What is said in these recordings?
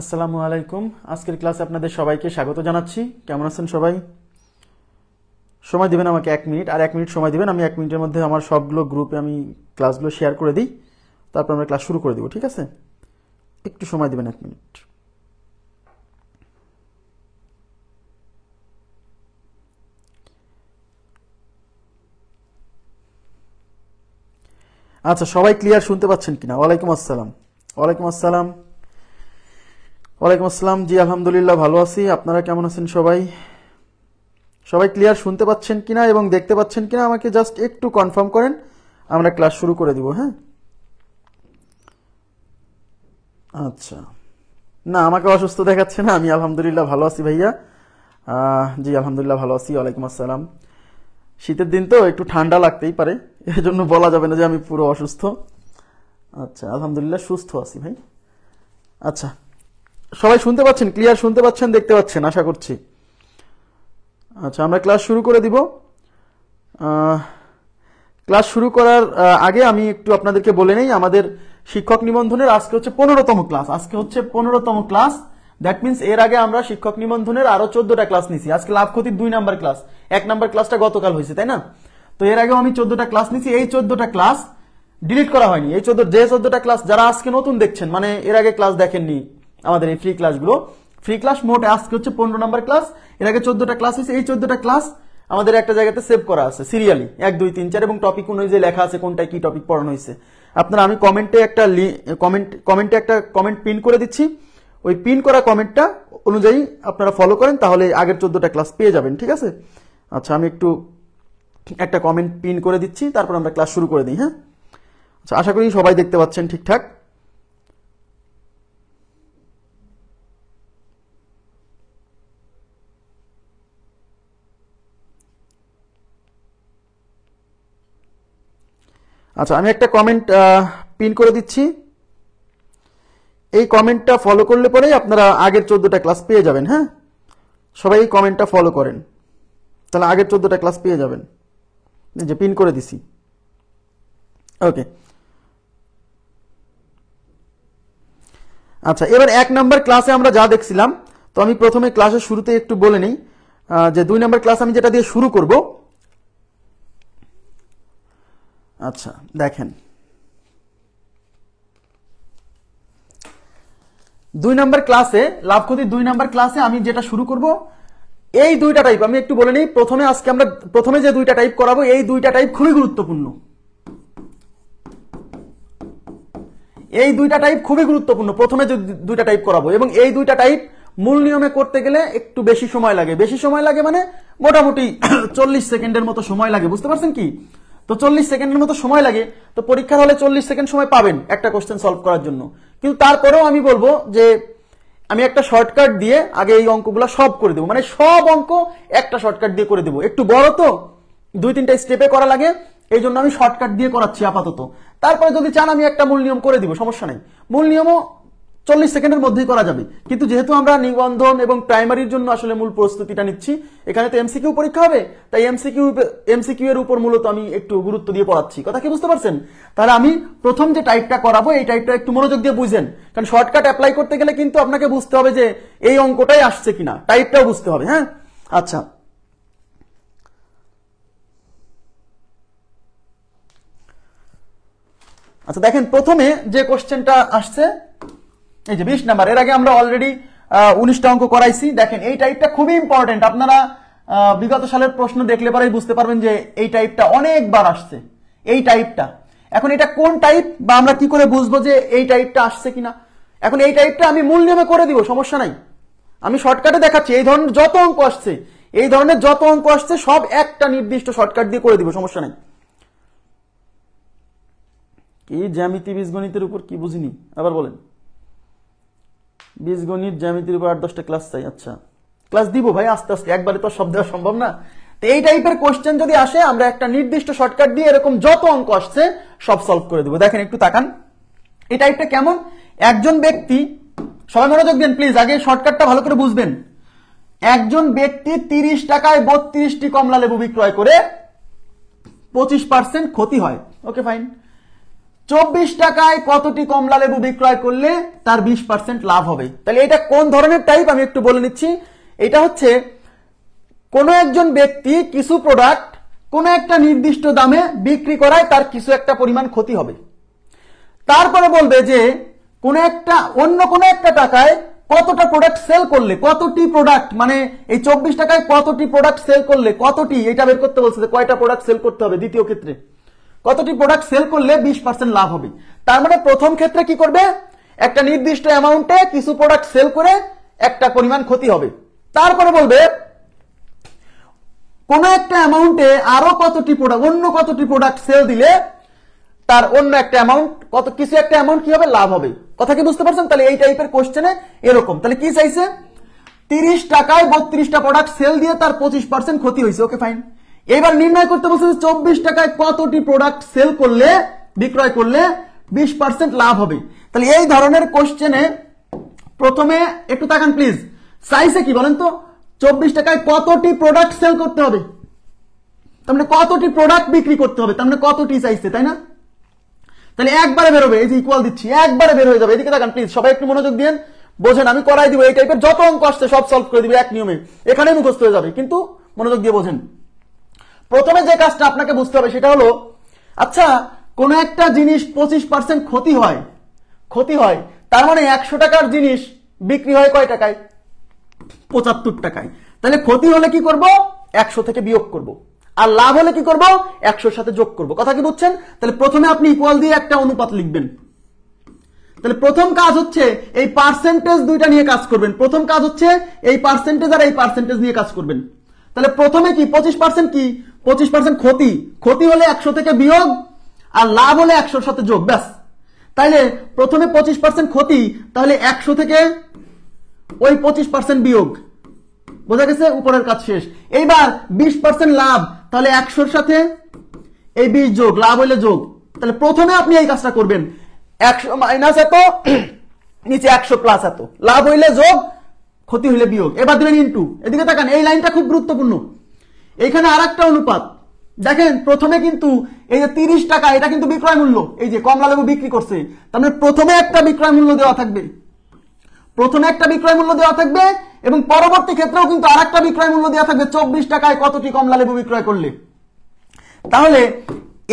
আসসালামু আলাইকুম। আজকের ক্লাসে আপনাদের সবাইকে স্বাগত জানাচ্ছি। কেমন আছেন সবাই? সময় দিবেন আমাকে 1 মিনিট, আর 1 মিনিট সময় দিবেন। আমি 1 মিনিটের মধ্যে আমার সবগুলো গ্রুপে আমি ক্লাসগুলো শেয়ার করে দিই, তারপর আমরা ক্লাস শুরু করে দিব। ঠিক আছে, একটু সময় দিবেন 1 মিনিট। আচ্ছা, সবাই ক্লিয়ার শুনতে পাচ্ছেন কিনা? ওয়ালাইকুম আসসালাম। ওয়ালাইকুম আসসালাম। ওয়ালাইকুম আসসালাম। জি আলহামদুলিল্লাহ ভালো আছি। আপনারা কেমন আছেন সবাই? সবাই ক্লিয়ার শুনতে পাচ্ছেন কিনা এবং দেখতে পাচ্ছেন কিনা আমাকে জাস্ট একটু কনফার্ম করেন, আমরা ক্লাস শুরু করে দিব। হ্যাঁ, আচ্ছা। না, আমাকে অসুস্থ দেখাচ্ছে না, আমি আলহামদুলিল্লাহ ভালো আছি ভাইয়া। জি আলহামদুলিল্লাহ ভালো আছি। ওয়ালাইকুম আসসালাম। শীতের দিন তো একটু ঠান্ডা লাগতেই পারে, এর জন্য বলা যাবে না যে আমি পুরো অসুস্থ। আচ্ছা, আলহামদুলিল্লাহ সুস্থ আছি ভাই। আচ্ছা, সবাই শুনতে পাচ্ছেন, ক্লিয়ার শুনতে পাচ্ছেন, দেখতে পাচ্ছেন আশা করছি। আচ্ছা, আমরা ক্লাস শুরু করে দিব। ক্লাস শুরু করার আগে আমি একটু আপনাদেরকে বলে নেই, আমাদের শিক্ষক নিবন্ধনের আজকে হচ্ছে 15তম ক্লাস। আজকে হচ্ছে 15তম ক্লাস। দ্যাট মিন্স এর আগে আমরা শিক্ষক নিবন্ধনের আরো 14টা ক্লাস নিছি। আজকে লাভ ক্ষতির 2 নাম্বার ক্লাস, 1 নাম্বার ক্লাসটা গতকাল হয়েছে, তাই না? তো এর আগেও আমি 14টা ক্লাস নিছি। এই 14টা ক্লাস ডিলিট করা হয়নি। এই 14টা ক্লাস যারা আজকে নতুন দেখছেন, মানে এর আগে ক্লাস দেখেননি আমাদের এই ফ্রি ক্লাসগুলো, ফ্রি ক্লাস মোট আজকে হচ্ছে 15 নাম্বার ক্লাস। এর আগে 14টা ক্লাস হয়েছে। এই 14টা ক্লাস আমাদের একটা জায়গাতে সেভ করা আছে সিরিয়ালি 1 2 3 4 এবং টপিক অনুযায়ী লেখা আছে কোনটায় কি টপিক পড়ানো হয়েছে। আপনারা, আমি কমেন্টে একটা কমেন্ট পিন করে দিচ্ছি, ওই পিন করা কমেন্টটা অনুযায়ী আপনারা ফলো করেন, তাহলে আগের 14টা ক্লাস পেয়ে যাবেন। ঠিক আছে? আচ্ছা, আমি একটু একটা কমেন্ট পিন করে দিচ্ছি, তারপর আমরা ক্লাস শুরু করে দিই। হ্যাঁ, আচ্ছা, আশা করি সবাই দেখতে পাচ্ছেন ঠিকঠাক। আচ্ছা, আমি একটা কমেন্ট পিন করে দিচ্ছি। এই কমেন্টটা ফলো করলে পরেই আপনারা আগের 14টা ক্লাস পেয়ে যাবেন। হ্যাঁ, সবাই এই কমেন্টটা ফলো করেন, তাহলে আগের 14টা ক্লাস পেয়ে যাবেন। এই যে পিন করে দিছি। ওকে, আচ্ছা, এবার 1 নাম্বার ক্লাসে আমরা যা দেখছিলাম, তো আমি প্রথমে ক্লাসের শুরুতে একটু বলে নিই যে 2 নাম্বার ক্লাস আমি যেটা দিয়ে শুরু করব। আচ্ছা, দেখেন 2 নাম্বার ক্লাসে, লাভ ক্ষতি 2 নাম্বার ক্লাসে আমি যেটা শুরু করব, এই 2টা টাইপ আমি একটু বলে নিই। আজকে আমরা প্রথমে যে 2টা টাইপ করাবো, এই 2টা টাইপ খুবই গুরুত্বপূর্ণ। এই 2টা টাইপ খুবই গুরুত্বপূর্ণ, প্রথমে যে 2টা টাইপ করাবো, এবং এই 2টা টাইপ মূল নিয়মে করতে গেলে একটু বেশি সময় লাগে। বেশি সময় লাগে মানে মোটামুটি 40 সেকেন্ডের মতো সময় লাগে, বুঝতে পারছেন কি? তো 40 সেকেন্ডের মতো সময় লাগে। তো পরীক্ষার হলে 40 সেকেন্ড সময় পাবেন একটা কোশ্চেন সলভ করার জন্য। কিন্তু তারপরেও আমি বলবো যে আমি একটা শর্টকাট দিয়ে আগে এই অঙ্কগুলো সব করে দেবো, মানে সব অঙ্ক একটা শর্টকাট দিয়ে করে দেবো। একটু বড় তো, 2-3টা স্টেপে করা লাগে, এই জন্য আমি শর্টকাট দিয়ে করাচ্ছি আপাতত। তারপরে যদি চান আমি একটা মূল নিয়ম করে দিব, সমস্যা নাই। মূল নিয়মও 40 সেকেন্ডের মধ্যেই করা যাবে। কিন্তু যেহেতু আমরা নিবন্ধন এবং প্রাইমারির জন্য আসলে মূল প্রস্তুতিটা নিচ্ছি, এখানে তো এমসিকিউ পরীক্ষা হবে, তাই এমসিকিউ এর উপর মূলত আমি একটু গুরুত্ব দিয়ে পড়াচ্ছি। কথা কি বুঝতে পারছেন? তাহলে আমি প্রথম যে টাইপটা করাবো, এই টাইপটা একটু মনোযোগ দিয়ে বুঝেন, কারণ শর্টকাট অ্যাপ্লাই করতে গেলে কিন্তু আপনাকে বুঝতে হবে যে এই অঙ্কটাই আসছে কিনা, টাইপটাও বুঝতে হবে। হ্যাঁ, আচ্ছা, আচ্ছা, দেখেন প্রথমে যে কোশ্চেনটা আসছে, এই যে 20 নাম্বার। এর আগে আমরা অলরেডি 19টা অঙ্ক করাইছি। দেখেন এই টাইপটা খুবই ইম্পর্টেন্ট। আপনারা বিগত সালের প্রশ্ন দেখলে পরেই বুঝতে পারবেন যে এই টাইপটা অনেকবার আসছে, এই টাইপটা। এখন এটা কোন টাইপ, বা আমরা কি করে বুঝবো যে এই টাইপটা আসছে কিনা? এখন এই টাইপটা আমি মূল নিয়মে করে দিব, সমস্যা নাই। আমি শর্টকাটে দেখাচ্ছি, এই ধরনের যত অঙ্ক আসছে, এই ধরনের যত অঙ্ক আসছে সব একটা নির্দিষ্ট শর্টকাট দিয়ে করে দিব, সমস্যা নাই। কি জ্যামিতি বীজগণিতের উপর কি বুঝিনি, আবার বলেন। বীজগণিত জ্যামিতির উপর 8-10টা ক্লাস চাই। আচ্ছা, ক্লাস দিব ভাই, আস্তে আস্তে, একবারে তো সব দেওয়া সম্ভব না। তো এই টাইপের কোশ্চেন যদি আসে, আমরা একটা নির্দিষ্ট শর্টকাট দিয়ে এরকম যত অঙ্ক আসছে সব সলভ করে দেবো। দেখেন একটু তাকান, এই টাইপটা কেমন। একজন ব্যক্তি, সবাই মনোযোগ দেন প্লিজ, আগে শর্টকাটটা ভালো করে বুঝবেন। একজন ব্যক্তি 30 টাকায় 32টি কমলা লেবু বিক্রয় করে 25% ক্ষতি হয়। Okay fine. 24 টাকায় কতটি কমলা লেবু বিক্রয় করলে তার 20% লাভ হবে। তাহলে এটা কোন ধরনের টাইপ আমি একটু বলে নিচ্ছি। এটা হচ্ছে কোন একজন ব্যক্তি কিছু প্রোডাক্ট কোন একটা নির্দিষ্ট দামে বিক্রি করায় তার কিছু একটা পরিমাণ ক্ষতি হবে। তারপরে বলবে যে অন্য কোন একটা টাকায় কতটা প্রোডাক্ট সেল করলে, কতটি প্রোডাক্ট, মানে এই 24 টাকায় কতটি প্রোডাক্ট সেল করলে কতটি, এটা বের করতে বলছে যে কয়টা প্রোডাক্ট সেল করতে হবে। দ্বিতীয় ক্ষেত্রে কতটি প্রোডাক্ট সেল করলে 20% লাভ হবে। তার মানে প্রথম ক্ষেত্রে কি করবে, একটা নির্দিষ্ট অ্যামাউন্টে কিছু প্রোডাক্ট সেল করে একটা পরিমাণ ক্ষতি হবে। তারপরে বলবে কোন একটা অ্যামাউন্টে আরো অন্য কতটি প্রোডাক্ট সেল দিলে তার অন্য একটা অ্যামাউন্ট, কিছু একটা অ্যামাউন্ট কি হবে, লাভ হবে। কথা কি বুঝতে পারছেন? তাহলে এই টাইপের কোশ্চেনে এরকম। তাহলে কি চাইছে, 30 টাকায় 32টা প্রোডাক্ট সেল দিয়ে তার 25% ক্ষতি হয়েছে। Okay fine. এবার নির্ণয় করতে বলছে যে 24 টাকায় কতটি প্রোডাক্ট সেল করলে, বিক্রয় করলে 20% লাভ হবে। তাহলে এই ধরনের কোশ্চেনে প্রথমে একটু তাকান প্লিজ, চাইছে কি বলেন তো, 24 টাকায় কতটি প্রোডাক্ট সেল করতে হবে, তার মানে কতটি প্রোডাক্ট বিক্রি করতে হবে, তার মানে কতটি চাইছে, তাই না? তাহলে একবারে বেরোবে, এই যে ইকুয়াল দিচ্ছি, একবারে বের হয়ে যাবে। এদিকে তাকান প্লিজ, সবাই একটু মনোযোগ দিন, বোঝেন। আমি করাই দিব, এই টাইপের যত অঙ্ক আসছে সব সলভ করে দিব এক নিয়মে, এখানে মুখস্থ হয়ে যাবে, কিন্তু মনোযোগ দিয়ে বোঝেন। প্রথমে যে কাজটা আপনাকে বুঝতে হবে সেটা হলো, আচ্ছা কোন একটা জিনিস 25% ক্ষতি হয়, তার মানে 100 টাকার জিনিস বিক্রি হয় কয় টাকায়, 75 টাকায়। তাহলে ক্ষতি হলে কি করব, 100 থেকে বিয়োগ করব, আর লাভ হলে কি করব, 100-র সাথে যোগ করব। কথা কি বুঝছেন? তাহলে প্রথমে আপনি ইকুয়াল দিয়ে একটা অনুপাত লিখবেন। তাহলে প্রথম কাজ হচ্ছে এই পার্সেন্টেজ দুইটা নিয়ে কাজ করবেন। প্রথম কাজ হচ্ছে এই পার্সেন্টেজ আর এই পার্সেন্টেজ নিয়ে কাজ করবেন। তাহলে প্রথমে কি 25% কি, 25% ক্ষতি হলে 100 থেকে বিয়োগ, আর লাভ হলে 100-র সাথে যোগ, ব্যাস। তাইলে প্রথমে 25% ক্ষতি, তাহলে 100 থেকে ওই 25% বিয়োগ, বোঝা গেছে? উপরের কাজ শেষ। এইবার 20% লাভ, তাহলে 100-র সাথে এই 20 যোগ, লাভ হইলে যোগ। তাহলে প্রথমে আপনি এই কাজটা করবেন, 100 মাইনাস এত, নিচে 100 প্লাস এত, লাভ হইলে যোগ, ক্ষতি হইলে বিয়োগ। এবার দিবেন ইনটু। এদিকে তাকান, এই লাইনটা খুব গুরুত্বপূর্ণ। এখানে আরেকটা অনুপাত দেখেন, প্রথমে কিন্তু এই যে 30 টাকা, এটা কিন্তু বিক্রয় মূল্য, এই যে কমলা লেবু বিক্রি করছে, তার মানে প্রথমে একটা বিক্রয় মূল্য দেওয়া থাকবে, এবং পরবর্তী ক্ষেত্রেও কিন্তু আরেকটা বিক্রয় মূল্য দেওয়া থাকবে, 24 টাকায় কতটি কমলা লেবু বিক্রয় করলে। তাহলে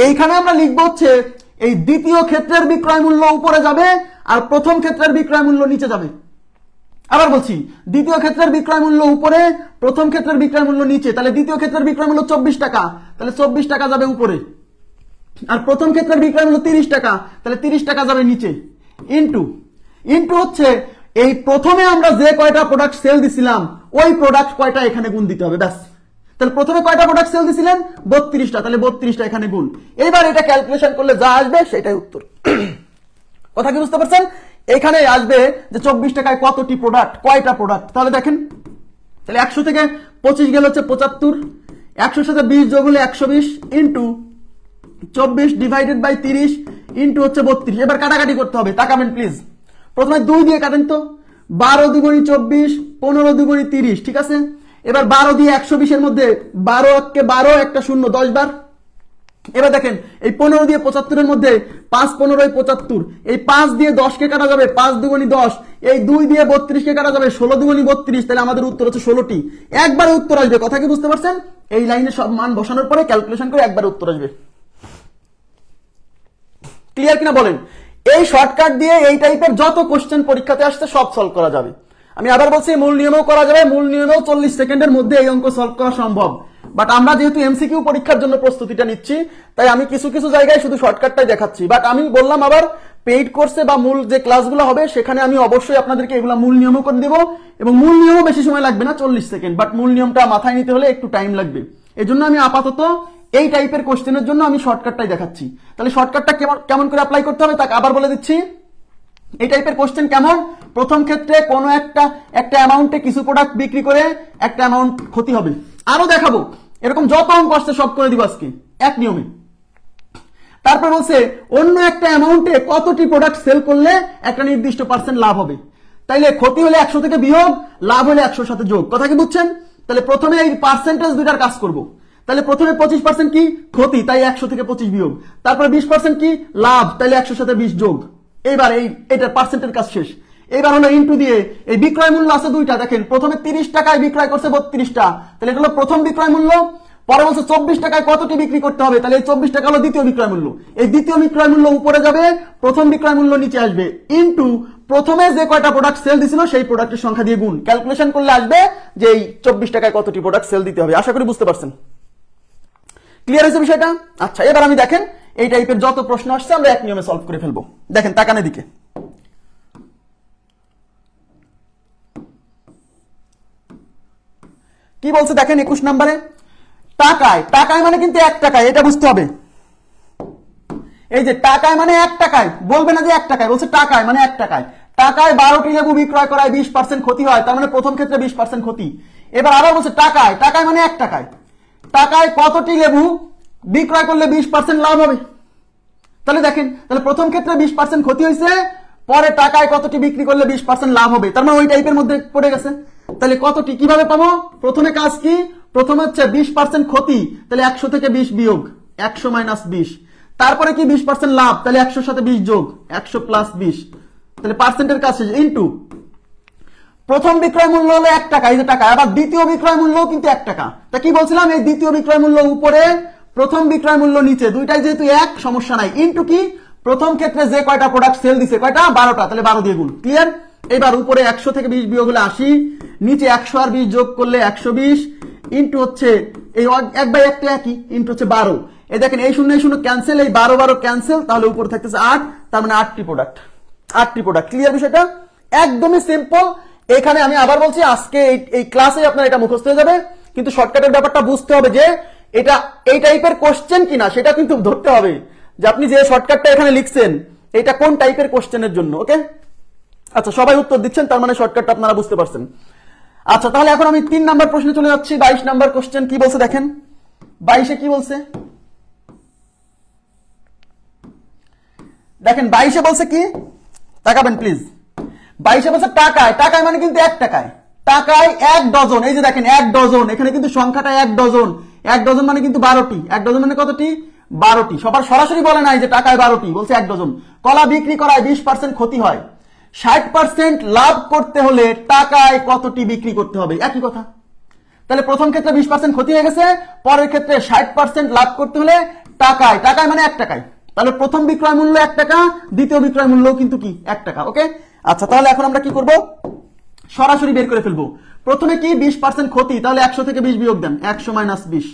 এইখানে আমরা লিখবো হচ্ছে এই দ্বিতীয় ক্ষেত্রের বিক্রয় মূল্য উপরে যাবে আর প্রথম ক্ষেত্রের বিক্রয় মূল্য নিচে যাবে। আবার বলছি, দ্বিতীয় ক্ষেত্রের বিক্রয় মূল্য উপরে, প্রথম ক্ষেত্রের বিক্রয় মূল্য নিচে। তাহলে দ্বিতীয় ক্ষেত্রের বিক্রয় মূল্য 24 টাকা, তাহলে 24 টাকা যাবে উপরে, আর প্রথম ক্ষেত্রের বিক্রয় মূল্য 30 টাকা, তাহলে 30 টাকা যাবে নিচে। ইনটু হচ্ছে এই প্রথমে আমরা যে কয়টা প্রোডাক্ট সেল দিছিলাম ওই প্রোডাক্ট কয়টা এখানে গুণ দিতে হবে, ব্যাস। তাহলে প্রথমে কয়টা প্রোডাক্ট সেল দিছিলেন, 32টা, তাহলে 32টা এখানে গুণ। এবার এটা ক্যালকুলেশন করলে যা আসবে সেটাই উত্তর। কথা কি বুঝতে পারছেন? এখানে আসবে যে 24 টাকায় কতটি প্রোডাক্ট, কয়টা প্রোডাক্ট। তাহলে দেখেন, তাহলে 100 থেকে 25 গেল হচ্ছে 75, 100-র সাথে 20 যোগ হলে 120, ইন্টু 24 ডিভাইডেড বাই 30, ইন্টু হচ্ছে 32। এবার কাটাকাটি করতে হবে, তাকাবেন প্লিজ। প্রথমে 2 দিয়ে কাটেন তো, 12 দুগুণি 24, 15 দুগুণি 30, ঠিক আছে। এবার 12 দিয়ে 120 এর মধ্যে 12 কে 12, একটা শূন্য, 10 বার। এবার দেখেন এই 15 দিয়ে 75 এর মধ্যে 5 15 75, এই 5 দিয়ে 10 কে কাটা যাবে, 5 দুগুণি 10, এই 2 দিয়ে 32 কে কাটা যাবে, 16 দুগুণি 32। তাহলে আমাদের উত্তর হচ্ছে 16টি। একবারে উত্তর আসবে। কথা কি বুঝতে পারছেন? এই লাইনে সব মান বসানোর পরে ক্যালকুলেশন করে একবারে উত্তর আসবে। ক্লিয়ার কিনা বলেন? এই শর্টকাট দিয়ে এই টাইপের যত কোশ্চেন পরীক্ষাতে আসছে সব সলভ করা যাবে। আমি আবার বলছি, মূল নিয়মেও করা যাবে, মূল নিয়মেও 40 সেকেন্ডের মধ্যে এই অঙ্ক সলভ করা সম্ভব। বাট আমরা যেহেতু এমসিকিউ পরীক্ষার জন্য প্রস্তুতিটা নিচ্ছি, তাই আমি কিছু কিছু জায়গায় শুধু শর্টকাটটাই দেখাচ্ছি। বাট আমি বললাম আবার পেইড কোর্সে বা মূল যে ক্লাসগুলো হবে সেখানে আমি অবশ্যই আপনাদেরকে এগুলো মূল নিয়মও করে দেবো, এবং মূল নিয়মও বেশি সময় লাগবে না, 40 সেকেন্ড। বাট মূল নিয়মটা মাথায় নিতে হলে একটু টাইম লাগবে। এই জন্য আমি আপাতত এই টাইপের কোশ্চেনের জন্য আমি শর্টকাটটাই দেখাচ্ছি। তাহলে শর্টকাটটা কেমন করে অ্যাপ্লাই করতে হবে তাকে আবার বলে দিচ্ছি। এই টাইপের কোশ্চেন কেমন, প্রথম ক্ষেত্রে কোনো একটা অ্যামাউন্টে কিছু প্রোডাক্ট বিক্রি করে একটা অ্যামাউন্ট ক্ষতি হবে। আরো দেখাবো, এরকম যত অঙ্ক আসছে সব করে দিব আজকে এক নিয়মে। তারপর বলছে অন্য একটা অ্যামাউন্টে কতটি প্রোডাক্ট সেল করলে একটা নির্দিষ্ট পার্সেন্ট লাভ হবে। তাইলে ক্ষতি হলে 100 থেকে বিয়োগ, লাভ হলে 100-র সাথে যোগ। কথা কি বুঝছেন? তাহলে প্রথমে এই পার্সেন্টেজ দুইটার কাজ করব। তাহলে প্রথমে 25% কি ক্ষতি, তাই 100 থেকে 25 বিয়োগ, তারপরে 20% কি লাভ, তাহলে 100 সাথে 20 যোগ। এইবার এটার পার্সেন্টের কাজ শেষ। এইবার হলো ইনটু দিয়ে এই বিক্রয় মূল্য আছে দুইটা, দেখেন প্রথমে 30 টাকায় বিক্রয় করছে 32টা, তাহলে এটা হলো প্রথম বিক্রয় মূল্য। পরে বলছে 24 টাকায় কতটি বিক্রি করতে হবে, তাহলে এই 24 টাকা হলো দ্বিতীয় বিক্রয় মূল্য। এই দ্বিতীয় বিক্রয় মূল্য উপরে যাবে, প্রথম বিক্রয় মূল্য নিচে আসবে, ইনটু প্রথমে যে কয়টা প্রোডাক্ট সেল দিছিল সেই প্রোডাক্টের সংখ্যা দিয়ে গুণ, ক্যালকুলেশন করলে আসবে যে এই 24 টাকায় কতটি প্রোডাক্ট সেল দিতে হবে। আশা করি বুঝতে পারছেন, ক্লিয়ার হয়েছে বিষয়টা? আচ্ছা, এবার আমি দেখেন এই টাইপের যত প্রশ্ন আসছে আমরা এক নিয়মে সলভ করে ফেলবো। দেখেন তাকানের দিকে, কি বলছে দেখেন 21 নম্বরে, টাকায়, টাকায় মানে কিন্তু 1 টাকায়, এটা বুঝতে হবে। এই যে টাকায় মানে 1 টাকায়, বলবে না যে 1 টাকায়, বলছে টাকায় মানে 1 টাকায়। টাকায় 12টি লেবু বিক্রয় করায় 20% ক্ষতি হয়, তার মানে প্রথম ক্ষেত্রে 20% ক্ষতি। এবার আবার বলছে টাকায়, টাকায় মানে 1 টাকায়, টাকায় কতটি লেবু বিক্রয় করলে 20% লাভ হবে। তাহলে দেখেন, তাহলে প্রথম ক্ষেত্রে 20% ক্ষতি হয়েছে, পরে টাকায় কতটি বিক্রি করলে 20% লাভ হবে, তার মানে ওই টাইপের মধ্যে পড়ে গেছে। তাহলে কতটি কিভাবে পাবো, প্রথমে কাজ কি, প্রথমে হচ্ছে 20% ক্ষতি, তাহলে 100 থেকে 20 বিয়োগ, 100 মাইনাস 20, তারপরে কি 20% লাভ, তাহলে 100 সাথে 20 যোগ, 100 প্লাস 20, তাহলে পার্সেন্টের কাজ শেষ, ইনটু প্রথম বিক্রয় মূল্য হলো 1 টাকা, এই যে টাকা, আবার দ্বিতীয় বিক্রয় মূল্য কিন্তু 1 টাকা। তা কি বলছিলাম, এই দ্বিতীয় বিক্রয় মূল্য উপরে, প্রথম বিক্রয় মূল্য নিচে, দুইটাই যেহেতু এক, সমস্যা নাই, ইনটু কি প্রথম ক্ষেত্রে যে কয়টা প্রোডাক্ট সেল দিছে, কয়টা 12টা, তাহলে 12 দিয়ে গুণ, ক্লিয়ার? এবার উপরে 100 থেকে 20 বিয়োগ হলে 80, নিচে 100 আর 20 যোগ করলে 120, ইনটু হচ্ছে এই 1/1 একই, ইনটু হচ্ছে 12। এই দেখেন এই শূন্য ক্যান্সেল, এই 12 ক্যান্সেল, তাহলে উপরে থাকতেছে 8, তার মানে 8টি প্রোডাক্ট, 8টি প্রোডাক্ট। ক্লিয়ার বিষয়টা? একদমই সিম্পল। এখানে আমি আবার বলছি, আজকে এই ক্লাসে আপনার এটা মুখস্থ হয়ে যাবে, কিন্তু শর্টকাটের ব্যাপারটা বুঝতে হবে যে এটা এই টাইপের কোশ্চেন কিনা সেটা কিন্তু ধরতে হবে, যে আপনি যে শর্টকাটটা এখানে লিখছেন এটা কোন টাইপের কোশ্চেনের জন্য। ওকে, আচ্ছা সবাই উত্তর দিচ্ছেন, তার মানে শর্টকাটটা আপনারা বুঝতে পারছেন। আচ্ছা, তাহলে এখন আমি 3 নাম্বার প্রশ্নে চলে যাচ্ছি। 22 নাম্বার কোশ্চেন কি বলছে দেখেন, 22-এ কি বলছে দেখেন, 22-এ বলছে কি, তাকাবেন প্লিজ। 22-এ বলছে টাকায়, টাকায় মানে কিন্তু 1 টাকায়, টাকায় 1 ডজন, এই যে দেখেন 1 ডজন, এখানে কিন্তু সংখ্যাটা 1 ডজন, 1 ডজন মানে কিন্তু 12টি, 1 ডজন মানে কতটি, 12টি। সবার সরাসরি বলে নাই যে টাকায় 12টি, বলছে 1 ডজন। কলা বিক্রি করায় 20% ক্ষতি হয়, 60% লাভ করতে হলে টাকায় কতটি বিক্রি করতে হবে, একই কথা। তাহলে প্রথম ক্ষেত্রে 20% ক্ষতি হয়ে গেছে, পরের ক্ষেত্রে 60% লাভ করতে হলে টাকায়, টাকায় মানে 1 টাকায়, তাহলে প্রথম বিক্রয় মূল্য 1 টাকা, দ্বিতীয় বিক্রয় মূল্য কিন্তু কি 1 টাকা। ওকে, আচ্ছা তাহলে এখন আমরা কি করব, সরাসরি বের করে ফেলবো। প্রথমে কি 20% ক্ষতি, তাহলে 100 থেকে 20 বিয়োগ দেন, 100 মাইনাস 20,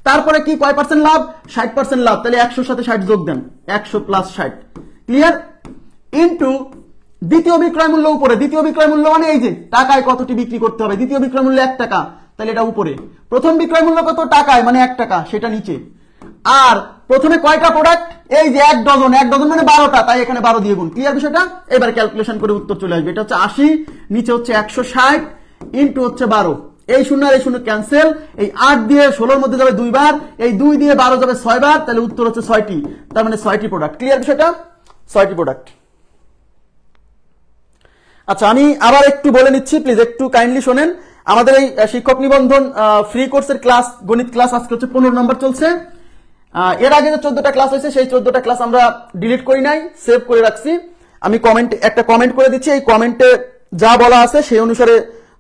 তারপরে কি কয় পার্সেন্ট লাভ, 60% লাভ, তাহলে 100 সাথে 60 যোগ দেন, 100 প্লাস 60, ক্লিয়ার? ইনটু দ্বিতীয় বিক্রয় মূল্য উপরে, দ্বিতীয় বিক্রয় মূল্য মানে এই যে টাকায় কতটি বিক্রি করতে হবে, দ্বিতীয় বিক্রয় মূল্য 1 টাকা, তাহলে এটা উপরে। প্রথম বিক্রয় মূল্য কত, টাকায় মানে 1 টাকা, সেটা নিচে। আর প্রথমে কয়টা প্রোডাক্ট, এই যে 1 ডজন, 1 ডজন মানে 12টা, তাই এখানে 12 দিয়ে গুণ, ক্লিয়ার বিষয়টা? এবার ক্যালকুলেশন করে উত্তর চলে আসবে, এটা হচ্ছে 80, নিচে হচ্ছে 160, ইনটু হচ্ছে 12, এই শূন্য আর এই শূন্য ক্যান্সেল, এই 8 দিয়ে 16-র মধ্যে যাবে 2 বার, এই 2 দিয়ে 12 যাবে 6 বার, তাহলে উত্তর হচ্ছে 6টি, তার মানে 6টি প্রোডাক্ট। ক্লিয়ার বিষয়টা? 6টি প্রোডাক্ট। আচ্ছা, আমি আবার একটু বলে নিচ্ছি, প্লিজ একটু কাইন্ডলি শোনেন। আমাদের এই শিক্ষক নিবন্ধন ফ্রি কোর্সের ক্লাস, গণিত ক্লাস আজকে হচ্ছে 15 নম্বর চলছে। এর আগে যে 14টা ক্লাস হয়েছে সেই 14টা ক্লাস আমরা ডিলিট করি নাই, সেভ করে রাখছি। আমি একটা কমেন্ট করে দিচ্ছি, এই কমেন্টে যা বলা আছে সেই অনুসারে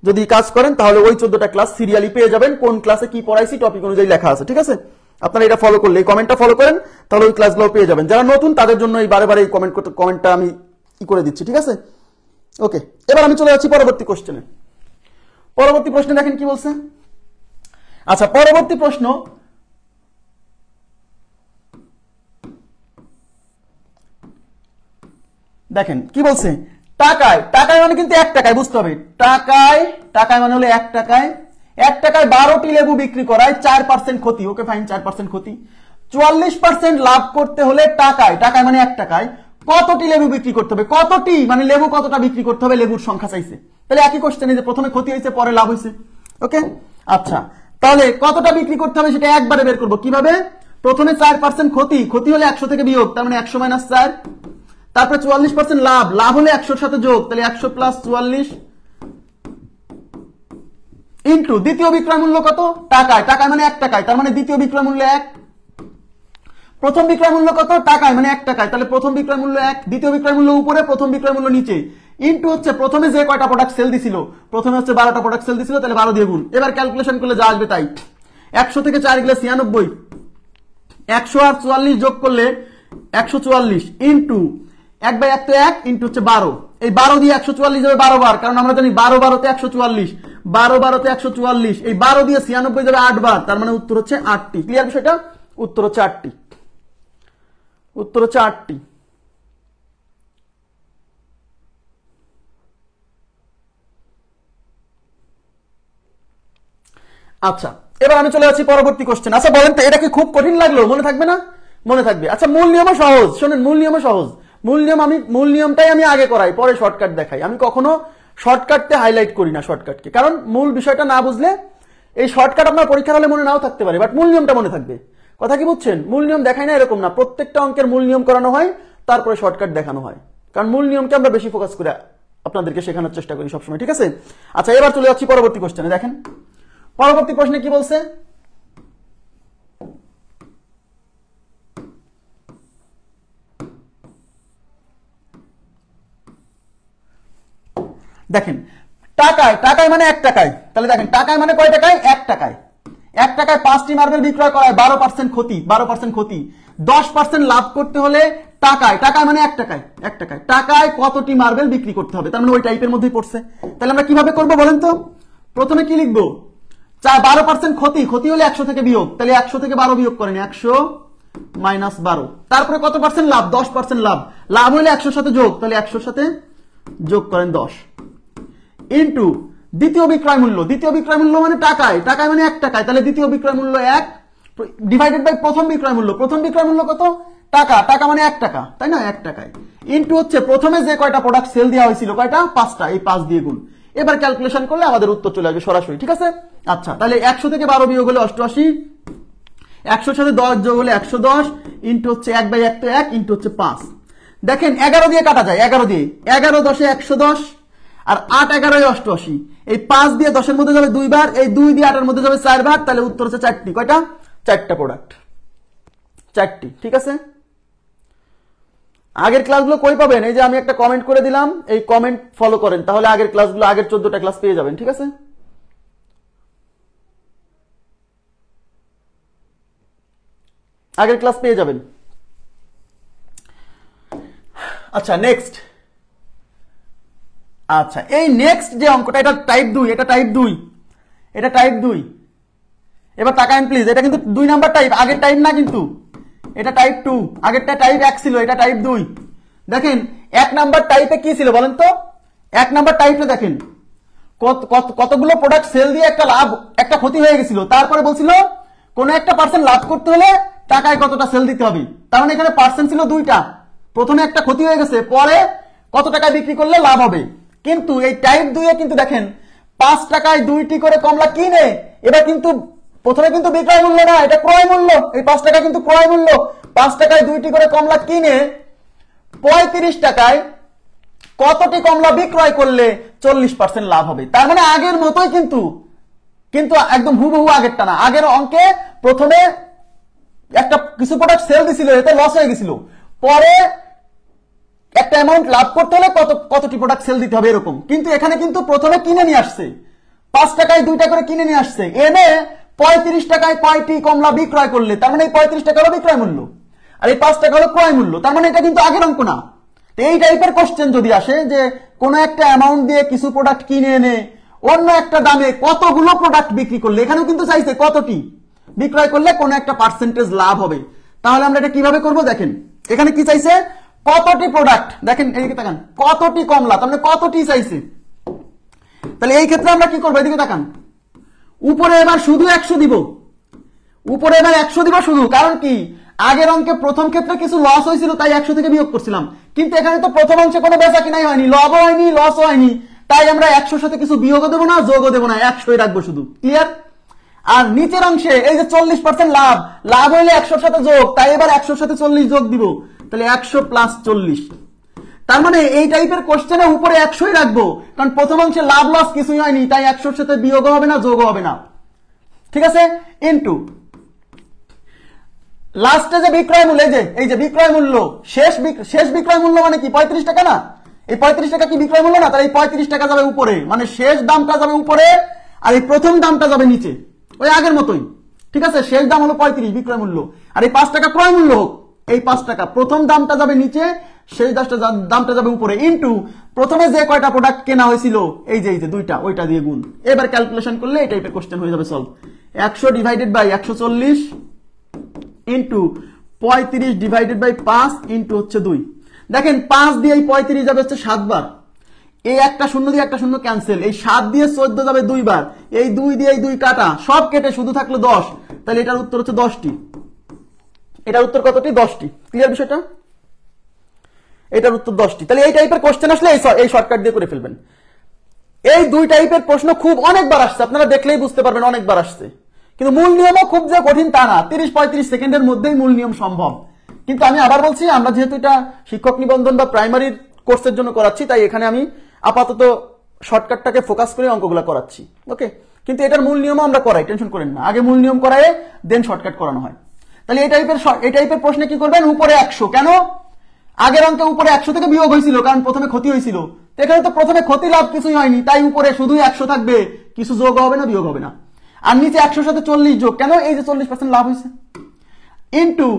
যদি কাজ করেন তাহলে ওই 14টা ক্লাস সিরিয়ালি পেয়ে যাবেন, কোন ক্লাসে কি পড়াইছি টপিক অনুযায়ী লেখা আছে, ঠিক আছে? আপনারা এটা ফলো করলে, এই কমেন্টটা ফলো করেন, তাহলে ওই ক্লাসগুলো পেয়ে যাবেন। যারা নতুন তাদের জন্য এই বারে বারে এই কমেন্টটা আমি করে দিচ্ছি, ঠিক আছে? ওকে, এবার আমি চলে যাচ্ছি পরবর্তী কোশ্চেনে। পরবর্তী প্রশ্নে দেখেন কি বলছে। আচ্ছা, পরবর্তী প্রশ্ন, দেখেন কি বলছে, টাকায়, টাকায় মানে কিন্তু 1 টাকায়, বুঝতে হবে, টাকায়, টাকায় মানে হলো 1 টাকায়, 1 টাকায় 12টি লেবু বিক্রি করায় 4% ক্ষতি। ওকে ফাইন, 4% ক্ষতি। 44% লাভ করতে হলে টাকায়, টাকায় মানে 1 টাকায় কতটি লেবু বিক্রি করতে হবে, কতটি মানে লেবু কতটা বিক্রি করতে হবে, লেবুর সংখ্যা চাইছে। তাহলে একই কোশ্চেনে যে প্রথমে ক্ষতি হয়েছে পরে লাভ হয়েছে। ওকে, আচ্ছা তাহলে কতটা বিক্রি করতে হবে সেটা একবারে বের করবো। কিভাবে, প্রথমে 4% ক্ষতি, ক্ষতি হলে 100 থেকে বিয়োগ, তার মানে 100 মাইনাস 4, তারপরে 44% লাভ, লাভ হলে 100-র সাথে যোগ, তাহলে 100 প্লাস 44, ইন্টু দ্বিতীয় বিক্রয় মূল্য কত টাকায়, টাকায় মানে 1 টাকায়, তার মানে দ্বিতীয় বিক্রয় মূল্য 1। প্রথম বিক্রয় মূল্য কত টাকায় মানে 1 টাকায়, তাহলে প্রথম বিক্রয় মূল্য 1, দ্বিতীয় বিক্রয় মূল্য উপরে, প্রথম বিক্রয় মূল্য নিচে, ইন্টু হচ্ছে প্রথমে যে কয়টা প্রোডাক্ট সেল দিছিল, প্রথমে হচ্ছে 12টা প্রোডাক্ট সেল দিছিল, তাহলে 12 দিয়ে গুণ। এবার ক্যালকুলেশন করলে যা আসবে তাই, 100 থেকে 4 গেলে 96, 100 আর 44 যোগ করলে 144, ইন্টু 1/1 তো 1, ইন্টু হচ্ছে 12, এই 12 দিয়ে 144 যাবে 12 বার, কারণ আমরা জানি 12 12তে 144, 12 12তে 144, এই 12 দিয়ে 96 যাবে 8 বার, তার মানে উত্তর হচ্ছে 8টি। ক্লিয়ার বিষয়টা? উত্তর হচ্ছে 8টি, উত্তর হচ্ছে 8টি। আচ্ছা, এবার আমি চলে যাচ্ছি পরবর্তী কোশ্চেন। আচ্ছা বলেন তো, এটা কি খুব কঠিন লাগলো? মনে থাকবে না? মনে থাকবে। আচ্ছা, মূল নিয়মও সহজ, শোনেন, মূল নিয়মও সহজ। মূল নিয়মটাই আমি আগে করাই, পরে শর্টকাট দেখাই। আমি কখনো শর্টকাটতে হাইলাইট করি না শর্টকাটকে, কারণ মূল বিষয়টা না বুঝলে এই শর্টকাট আপনার পরীক্ষার হলে মনে নাও থাকতে পারে, বাট মূল নিয়মটা মনে থাকবে। কথা কি বুঝছেন? মূল নিয়ম দেখাই না এরকম না, প্রত্যেকটা অঙ্কের মূল নিয়ম করানো হয়, তারপরে শর্টকাট দেখানো হয়, কারণ মূল নিয়মকে আমরা বেশি ফোকাস করে আপনাদেরকে শেখানোর চেষ্টা করি সবসময়। ঠিক আছে? আচ্ছা, এবার চলে যাচ্ছি পরবর্তী কোশ্চেনে। দেখেন পরবর্তী প্রশ্নে কি বলছে, দেখেন টাকায়, টাকায় মানে 1 টাকায়, তাহলে দেখেন টাকায় মানে কয় টাকায়? 1 টাকায়। 1 টাকায় 5টি মার্বেল বিক্রয় করা হয়, 12% ক্ষতি, 12% ক্ষতি। 10% লাভ করতে হলে টাকায়, টাকায় মানে 1 টাকায়, 1 টাকায়, টাকায় কতটি মার্বেল বিক্রি করতে হবে? তার মানে ওই টাইপের মধ্যেই পড়ছে। তাহলে আমরা কিভাবে করব বলেন তো? প্রথমে কি লিখবো? 12% ক্ষতি, ক্ষতি হলে 100 থেকে বিয়োগ, তাহলে 100 থেকে 12 বিয়োগ করেন, 100 মাইনাস 12। তারপরে কত পার্সেন্ট লাভ? 10% লাভ, লাভ হলে 100 সাথে যোগ, তাহলে 100 সাথে যোগ করেন 10, ইন্টু দ্বিতীয় বিক্রয় মূল্য, দ্বিতীয় বিক্রয় মূল্য মানে টাকায়, টাকায় মানে 1 টাকায়, তাহলে দ্বিতীয় বিক্রয় মূল্য 1 ডিভাইডেড বাই প্রথম বিক্রয় মূল্য, প্রথম বিক্রয় মূল্য কত টাকা, টাকা মানে 1 টাকা, তাই না? 1 টাকায়, ইন্টু হচ্ছে প্রথমে যে কয়টা প্রোডাক্ট সেল দেওয়া হয়েছিল, কয়টা? 5টা, এই 5 দিয়ে গুণ। এবার ক্যালকুলেশন করলে আমাদের উত্তর চলে আসবে সরাসরি। ঠিক আছে? আচ্ছা, তাহলে 100 থেকে 12 বিয়োগ হলে 88, 100 সাথে 10 যোগ হলে 110, ইন্টু হচ্ছে 1/1 তো 1, ইন্টু হচ্ছে 5। দেখেন 11 দিয়ে কাটা যায়, 11 দিয়ে, 11 10 110, আর 8 11 88, এই 5 দিয়ে 10-এর মধ্যে যাবে 2 বার, এই 2 দিয়ে 8-এর মধ্যে যাবে 4 বার, তাহলে উত্তর হচ্ছে 4টি। কয়টা? 4টা প্রোডাক্ট, 4টি। ঠিক আছে? আগের ক্লাসগুলো কই পাবেন? এই যে আমি একটা কমেন্ট করে দিলাম, এই কমেন্ট ফলো করেন, তাহলে আগের ক্লাসগুলো, আগের 14টা ক্লাস পেয়ে যাবেন। ঠিক আছে? আগের ক্লাস পেয়ে যাবেন। আচ্ছা, নেক্সট। আচ্ছা, এই নেক্সট যে অঙ্কটা, এটা টাইপ 2, এটা টাইপ 2, এটা টাইপ 2। এবার তাকান প্লিজ, এটা কিন্তু 2 নাম্বার টাইপ, আগের টাইপ না কিন্তু, এটা টাইপ 2, আগেরটা টাইপ 1 ছিল, এটা টাইপ 2। দেখেন 1 নাম্বার টাইপে কি ছিল বলেন তো? 1 নাম্বার টাইপে দেখেন কতগুলো প্রোডাক্ট সেল দিয়ে একটা লাভ, একটা ক্ষতি হয়ে গেছিল, তারপরে বলছিল কোন একটা পার্সেন্ট লাভ করতে হলে টাকায় কতটা সেল দিতে হবে। তার মানে এখানে পার্সেন্ট ছিল 2টা, প্রথমে একটা ক্ষতি হয়ে গেছে, পরে কত টাকায় বিক্রি করলে লাভ হবে। কিন্তু এই টাইপ 2 এ কিন্তু দেখেন 5 টাকায় 2টি করে কমলা কিনে, এবার কিন্তু প্রথমে কিন্তু বিক্রয় মূল্য না, এটা ক্রয় মূল্য, এই 5 টাকা কিন্তু ক্রয় মূল্য। 5 টাকায় 2টি করে কমলা কিনে 35 টাকায় কতটি কমলা বিক্রয় করলে 40% লাভ হবে। তার মানে আগের মতোই, কিন্তু কিন্তু একদম হুবহু আগেরটা না। আগের অঙ্কে প্রথমে একটা কিছু প্রোডাক্ট সেল দিছিল, এতে লস হয়ে গেছিল, পরে একটা অ্যামাউন্ট লাভ করতে হলে কতটি প্রোডাক্ট সেল দিতে হবে এরকম। কিন্তু এখানে কিন্তু প্রথমে কিনে নিয়ে আসছে, 5 টাকায় 2টা করে কিনে নিয়ে আসছে, এনে 35 টাকায় কয়টি কমলা বিক্রয় করলে, তার মানে এই 35 টাকা হলো বিক্রয় মূল্য, আর এই 5 টাকা হলো ক্রয় মূল্য। তার মানে এটা কিন্তু আগের অঙ্ক না। এই টাইপের কোশ্চেন যদি আসে যে কোন একটা অ্যামাউন্ট দিয়ে কিছু প্রোডাক্ট কিনে এনে অন্য একটা দামে কতগুলো প্রোডাক্ট বিক্রি করলে, এখানেও কিন্তু চাইছে কতটি বিক্রয় করলে কোন একটা পার্সেন্টেজ লাভ হবে, তাহলে আমরা এটা কিভাবে করব? দেখেন এখানে কি চাইছে, কতটি প্রোডাক্ট, দেখেন এইদিকে তাকান, কতটি কমলা, তার মানে কতটি চাইছে। তাহলে এই ক্ষেত্রে আমরা কি করবো? এদিকে তাকান, উপরে এবার শুধু 100 দিব, উপরে এবার 100 দিব শুধু, কারণ কি আগের অঙ্কে প্রথম ক্ষেত্রে কিছু লস হয়েছিল, তাই 100 থেকে বিয়োগ করছিলাম, কিন্তু এখানে তো প্রথম অংশে কোনো বেচা কিনাই হয়নি, লাভও হয়নি, লসও হয়নি, তাই আমরা 100 সাথে কিছু বিয়োগও দেবো না, যোগও দেবো না, 100ই রাখবো শুধু। ক্লিয়ার? আর নিচের অংশে এই যে 40% লাভ, লাভ হইলে 100 সাথে যোগ, তাই এবার 100 সাথে 40 যোগ দিব, তাহলে 100 প্লাস 40। তার মানে এই টাইপের কোশ্চেনে উপরে 100ই রাখবো, কারণ প্রথম অংশে লাভ লস কিছুই হয়নি, তাই 100-র সাথে বিয়োগ হবে না, যোগ হবে না। ঠিক আছে, ইনটু লাস্টে যে বিক্রয় মূল্য, এই যে বিক্রয় মূল্য, শেষ বিক্রয় মূল্য মানে কি 35 টাকা না, এই 35 টাকা কি বিক্রয় মূল্য না, তাহলে এই 35 টাকা যাবে উপরে, মানে শেষ দামটা যাবে উপরে আর এই প্রথম দামটা যাবে নিচে, ওই আগের মতোই। ঠিক আছে, শেষ দাম হলো 35 বিক্রয় মূল্য, আর এই 5 টাকা ক্রয় মূল্য হোক, এই 5 টাকা প্রথম দামটা যাবে নিচে, শেষ দামটা যাবে উপরে, ইনটু প্রথমে যে কয়টা প্রোডাক্ট কেনা হয়েছিল এই যে দুইটা, ওইটা দিয়ে গুণ। এবার ক্যালকুলেশন করলে এই টাইপের কোশ্চেন হয়ে যাবে solve. 100 divided by 140 into 35 divided by 5 into হচ্ছে 2। দেখেন 5 দিয়ে এই 35 যাবে হচ্ছে 7 বার, এই একটা শূন্য দিয়ে একটা শূন্য ক্যান্সেল, এই 7 দিয়ে 14 যাবে 2 বার, এই 2 দিয়ে এই 2 কাটা, সব কেটে শুধু থাকলো 10, তাহলে এটার উত্তর হচ্ছে 10টি। এটার উত্তর কতটি? 10টি। ক্লিয়ার বিষয়টা? এটার উত্তর 10টি। তাহলে এই টাইপের কোশ্চেন আসলে এই শর্টকাট দিয়ে করে ফেলবেন। এই দুই টাইপের প্রশ্ন খুব অনেকবার আসছে, আপনারা দেখলেই বুঝতে পারবেন অনেকবার আসছে, কিন্তু মূল নিয়মও খুব যে কঠিন তা না, 30-35 সেকেন্ডের মধ্যেই মূল নিয়ম সম্ভব। কিন্তু আমি আবার বলছি, আমরা যেহেতু এটা শিক্ষক নিবন্ধন বা প্রাইমারি কোর্সের জন্য করাচ্ছি, তাই এখানে আমি আপাতত শর্টকাটটাকে ফোকাস করে অঙ্কগুলো করাচ্ছি। ওকে, কিন্তু এটার মূল নিয়মও আমরা করাই, টেনশন করেন না, আগে মূল নিয়ম করায় দেন শর্টকাট করানো হয়। তাহলে এই টাইপের প্রশ্নে কি করবেন? উপরে 100, কেন? আগের অঙ্কে উপরে 100 থেকে বিয়োগ হয়েছিল, কারণ প্রথমে ক্ষতি হয়েছিল, এখানে তো প্রথমে ক্ষতি লাভ কিছুই হয়নি, তাই উপরে শুধুই 100 থাকবে, কিছু যোগ হবে না, বিয়োগ হবে না। আর নিচে 100-র সাথে 40 যোগ, কেন? এই যে 40% লাভ হয়েছে, ইনটু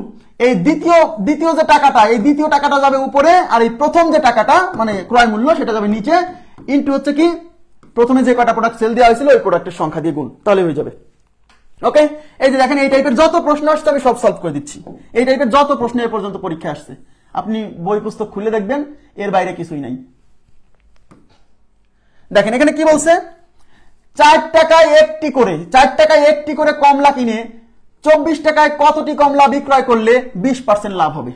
এই দ্বিতীয় যে টাকাটা, এই দ্বিতীয় টাকাটা যাবে উপরে, আর এই প্রথম যে টাকাটা মানে ক্রয় মূল্য সেটা যাবে নিচে, ইনটু হচ্ছে কি প্রথমে যে কয়টা প্রোডাক্ট সেল দেওয়া হয়েছিল ওই প্রোডাক্টের সংখ্যা দিয়ে গুণ, তাহলে হয়ে যাবে। ওকে, এই যে দেখেন এই টাইপের যত প্রশ্ন আসছে আমি সব সলভ করে দিচ্ছি। এই টাইপের যত প্রশ্ন এ পর্যন্ত পরীক্ষা আসছে আপনি বই পুস্তক খুলে দেখবেন, এর বাইরে কিছুই নাই। দেখেন এখানে কি বলছে, 4 টাকায় একটি করে কমলা কিনে 24 টাকায় কতটি কমলা বিক্রয় করলে 20% লাভ হবে।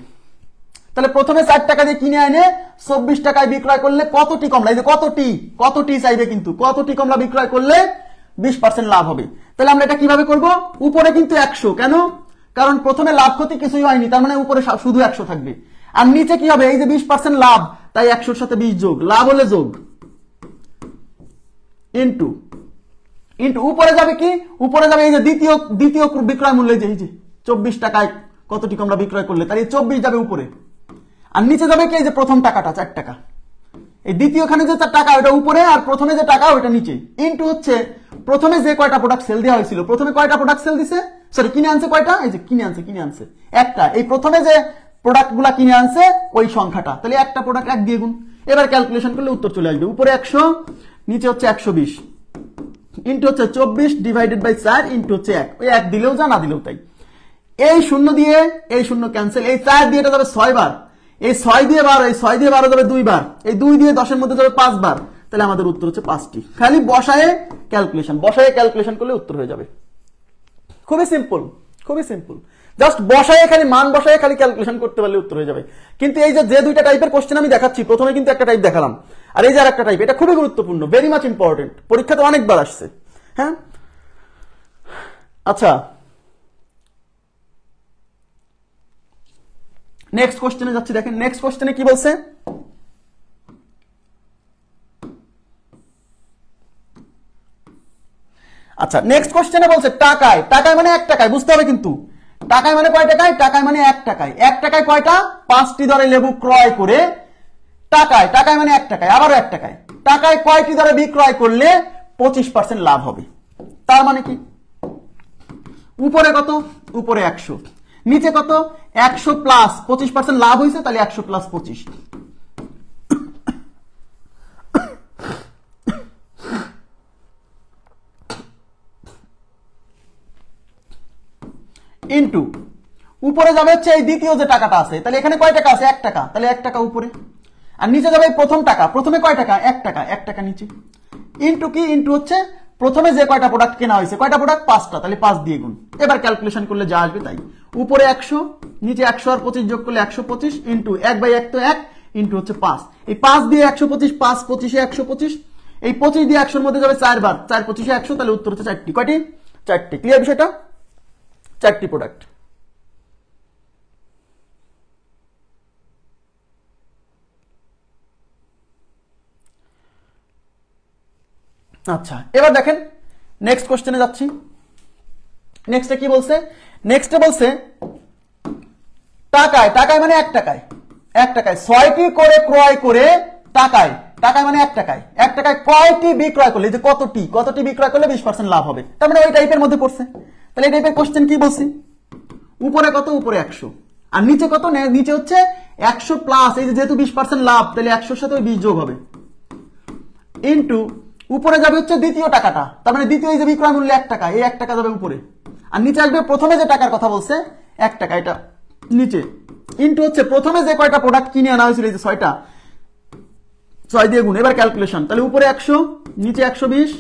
তাহলে প্রথমে 4 টাকা দিয়ে কিনে এনে 24 টাকায় বিক্রয় করলে কতটি কমলা, এই যে কতটি চাইবে, কিন্তু কতটি কমলা বিক্রয় করলে 20% লাভ হবে। তাহলে আমরা এটা কিভাবে করব? উপরে কিন্তু 100, কেন? কারণ প্রথমে লাভ ক্ষতি কিছুই হয়নি, তার মানে উপরে শুধু 100 থাকবে। আর নিচে কি হবে? এই যে 20% লাভ, তাই 100-র সাথে 20 যোগ, লাভ হলে যোগ, ইনটু উপরে যাবে কি? উপরে যাবে এই যে দ্বিতীয় বিক্রয় মূল্য, এই যে 24 টাকায় কতটি কমলা বিক্রয় করলে, তাই 24 যাবে উপরে। আর নিচে যাবে কি? এই যে প্রথম টাকাটা 4 টাকা, এই দ্বিতীয়খানে যে টাকা ওটা উপরে, আর প্রথমে যে টাকা ওটা নিচে, ইনটু হচ্ছে প্রথমে যে কয়টা প্রোডাক্ট সেল দেওয়া হয়েছিল, প্রথমে কয়টা প্রোডাক্ট সেল দিছে, সরি কিনে আনছে কয়টা, এই যে কিনে আনছে একটা, এই প্রথমে যে প্রোডাক্ট গুলা কিনে আনছে ওই সংখ্যাটা, তাহলে একটা প্রোডাক্ট 1 দিয়ে গুণ। এবার ক্যালকুলেশন করলে উত্তর চলে আসবে, উপরে 100 নিচে হচ্ছে 120 ইনটু হচ্ছে 24 ডিভাইডেড বাই 4 ইনটু হচ্ছে 1, ওই 1 দিলেও যা না দিলেও তাই। এই শূন্য দিয়ে এই শূন্য ক্যান্সেল, এই 4 দিয়ে এটা যাবে 6 বার, এই 6 দিয়ে 12, এই 6 দিয়ে 12 যাবে 2 বার, এই 2 দিয়ে 10-এর মধ্যে যাবে 5 বার, তাহলে আমাদের উত্তর হচ্ছে 5টি। খালি বসায়ে ক্যালকুলেশন করলে উত্তর হয়ে যাবে। খুবই সিম্পল, জাস্ট বসায়ে খালি মান বসায়ে খালি ক্যালকুলেশন করতে পারলে উত্তর হয়ে যাবে। কিন্তু এই যে দুইটা টাইপের কোশ্চেন আমি দেখাচ্ছি, প্রথমে কিন্তু একটা টাইপ দেখালাম, আর এই যে আরেকটা টাইপ, এটা খুবই গুরুত্বপূর্ণ, ভেরি মাচ ইম্পর্টেন্ট, পরীক্ষাতে অনেকবার আসছে। হ্যাঁ, আচ্ছা নেক্সট কোশ্চেনে যাচ্ছি। দেখেন নেক্সট কোশ্চেনে কি বলছে, আচ্ছা নেক্সট কোশ্চেনে বলছে টাকায় মানে 1 টাকায়, বুঝতে হবে কিন্তু টাকায় মানে কয় টাকায়, টাকায় মানে 1 টাকায়, 1 টাকায় কয়টা, 5টি দরে লেবু ক্রয় করে টাকায় মানে 1 টাকায়, আবারও 1 টাকায় কয়টি দরে বিক্রয় করলে 25% লাভ হবে। তার মানে কি, উপরে কত, উপরে 100, নিচে কত, 100 প্লাস 25% লাভ হয়েছে, তাহলে 100 প্লাস 25 ইনটু উপরে যাবে হচ্ছে এই দ্বিতীয় যে টাকাটা আছে, তাহলে এখানে কয় টাকা আছে, 1 টাকা, তাহলে 1 টাকা উপরে, আর নিচে যাবে প্রথম টাকা, প্রথমে কয় টাকা, 1 টাকা নিচে, ইনটু কি, ইনটু হচ্ছে প্রথমে যে কয়টা প্রোডাক্ট কেনা হয়েছে, কয়টা প্রোডাক্ট, 5টা, তাহলে 5 দিয়ে গুণ। এবার ক্যালকুলেশন করলে যা আসবে তাই, উপরে 100 নিচে 100 আর 25 যোগ করলে 125 ইনটু 1/1 তো 1 ইনটু হচ্ছে 5, এই 5 দিয়ে 125, 5 25 125, এই 25 দিয়ে 100-র মধ্যে যাবে 4 বার, 4 25 100, তাহলে উত্তর হচ্ছে 4টি। কয়টি? 4টি। ক্লিয়ার বিষয়টা? 4টি প্রোডাক্ট। আচ্ছা, এবার দেখেন নেক্সট কোশ্চেনে যাচ্ছি। নেক্সটে কি বলছে? নেক্সটে বলছে টাকায়, টাকায় মানে 1 টাকায়, 1 টাকায় 6টি করে ক্রয় করে টাকায়, টাকায় মানে 1 টাকায়, 1 টাকায় কয়টি বিক্রয় করলে, যে কতটি, কতটি বিক্রয় করলে 20% লাভ হবে, তার মানে ওই টাইপের মধ্যে পড়ছে। তাহলে এই টাইপের কোশ্চেন কি বলছি? উপরে কত? উপরে 100, আর নিচে কত? নিচে হচ্ছে 100 প্লাস, এই যেহেতু 20% লাভ, তাহলে 100 সাথে ওই 20 যোগ হবে, ইন্টু উপরে যাবে হচ্ছে দ্বিতীয় টাকাটা, তার মানে দ্বিতীয় এই যে বিক্রয় মূল্য 1 টাকা, এই 1 টাকা যাবে উপরে, আর নিচে আসবে প্রথমে যে টাকার কথা বলছে 1 টাকা, এটা নিচে, ইন্টু হচ্ছে প্রথমে যে কয়টা প্রোডাক্ট কিনে আনা হয়েছিল, এই যে 6টা, 6 দিয়ে গুণ, এবার ক্যালকুলেশন, তাহলে উপরে 100, নিচে 120,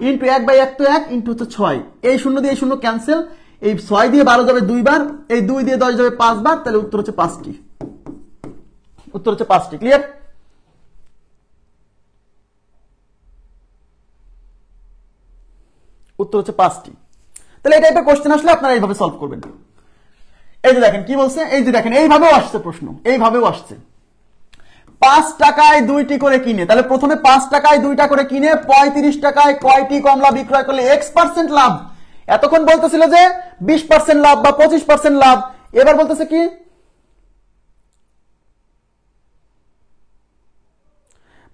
ইন্টু 1/1 তো 1, ইন্টু হচ্ছে 6, এই শূন্য দিয়ে এই শূন্য ক্যান্সেল, এই 6 দিয়ে 12 যাবে 2 বার, এই 2 দিয়ে 10 যাবে 5 বার, তাহলে উত্তর হচ্ছে 5টি, উত্তর হচ্ছে 5টি। ক্লিয়ার? উত্তর হচ্ছে 5টি। তাহলে এই টাইপের কোশ্চেন আসলে আপনারা এইভাবে সলভ করবেন। এই যে দেখেন কি বলছে, এই যে দেখেন এইভাবেও আসছে প্রশ্ন, এইভাবেও আসছে 5 টাকায় 2টি করে কিনে, তাহলে প্রথমে 5 টাকায় 2টা করে কিনে 35 টাকায় কয়টি কমলা বিক্রয় করলে X% লাভ। এতক্ষণ বলতেছিল যে 20% লাভ বা 25% লাভ, এবার বলতেছে কি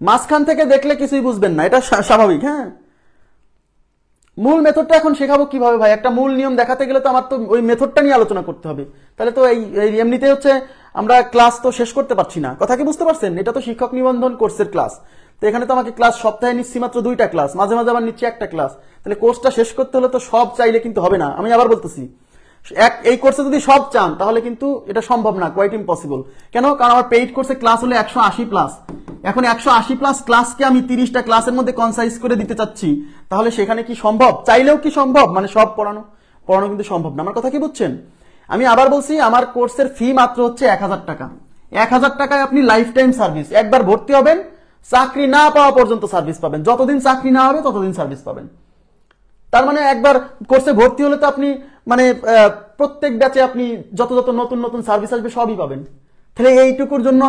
মাঝখান থেকে দেখলে কিছুই বুঝবেন না, এটা স্বাভাবিক। হ্যাঁ, মূল মেথডটা এখন শেখাবো কিভাবে ভাই? একটা মূল নিয়ম দেখাতে গেলে তো আমার তো ওই মেথডটা নিয়ে আলোচনা করতে হবে, তাহলে তো এই এমনিতে হচ্ছে আমরা ক্লাস তো শেষ করতে পারছি না। কথা কি বুঝতে পারছেন? এটা তো শিক্ষক নিবন্ধন কোর্সের ক্লাস, তো এখানে তো আমাকে ক্লাস সপ্তাহে নিচ্ছি মাত্র 2টা ক্লাস, মাঝে মাঝে আবার নিচ্ছি 1টা ক্লাস, তাহলে কোর্সটা শেষ করতে হলে তো সব চাইলে কিন্তু হবে না। আমি আবার বলতেছি, এই কোর্সে যদি সব চান তাহলে কিন্তু এটা সম্ভব না, কোয়াইট ইম্পসিবল। কেন? কারণ আমার পেইড কোর্সে ক্লাস হলো 180 প্লাস, এখন 180 প্লাস ক্লাসকে আমি 30টা ক্লাসের মধ্যে কনসাইজ করে দিতে চাচ্ছি, তাহলে সেখানে কি সম্ভব? চাইলেও কি সম্ভব? মানে সব পড়ানো কিন্তু সম্ভব না। আমার কথা কি বুঝছেন? আমি আবার বলছি, আমার কোর্সের ফি মাত্র হচ্ছে 1000 টাকা। 1000 টাকায় আপনি লাইফ টাইম সার্ভিস, একবার ভর্তি হবেন, চাকরি না পাওয়া পর্যন্ত সার্ভিস পাবেন, যতদিন চাকরি না হবে ততদিন সার্ভিস পাবেন। তার মানে একবার কোর্সে ভর্তি হলে তো আপনি মানে প্রত্যেক ব্যাচে আপনি যত যত নতুন নতুন সার্ভিস আসবে সবই পাবেন। তাহলে এইটুকুর জন্য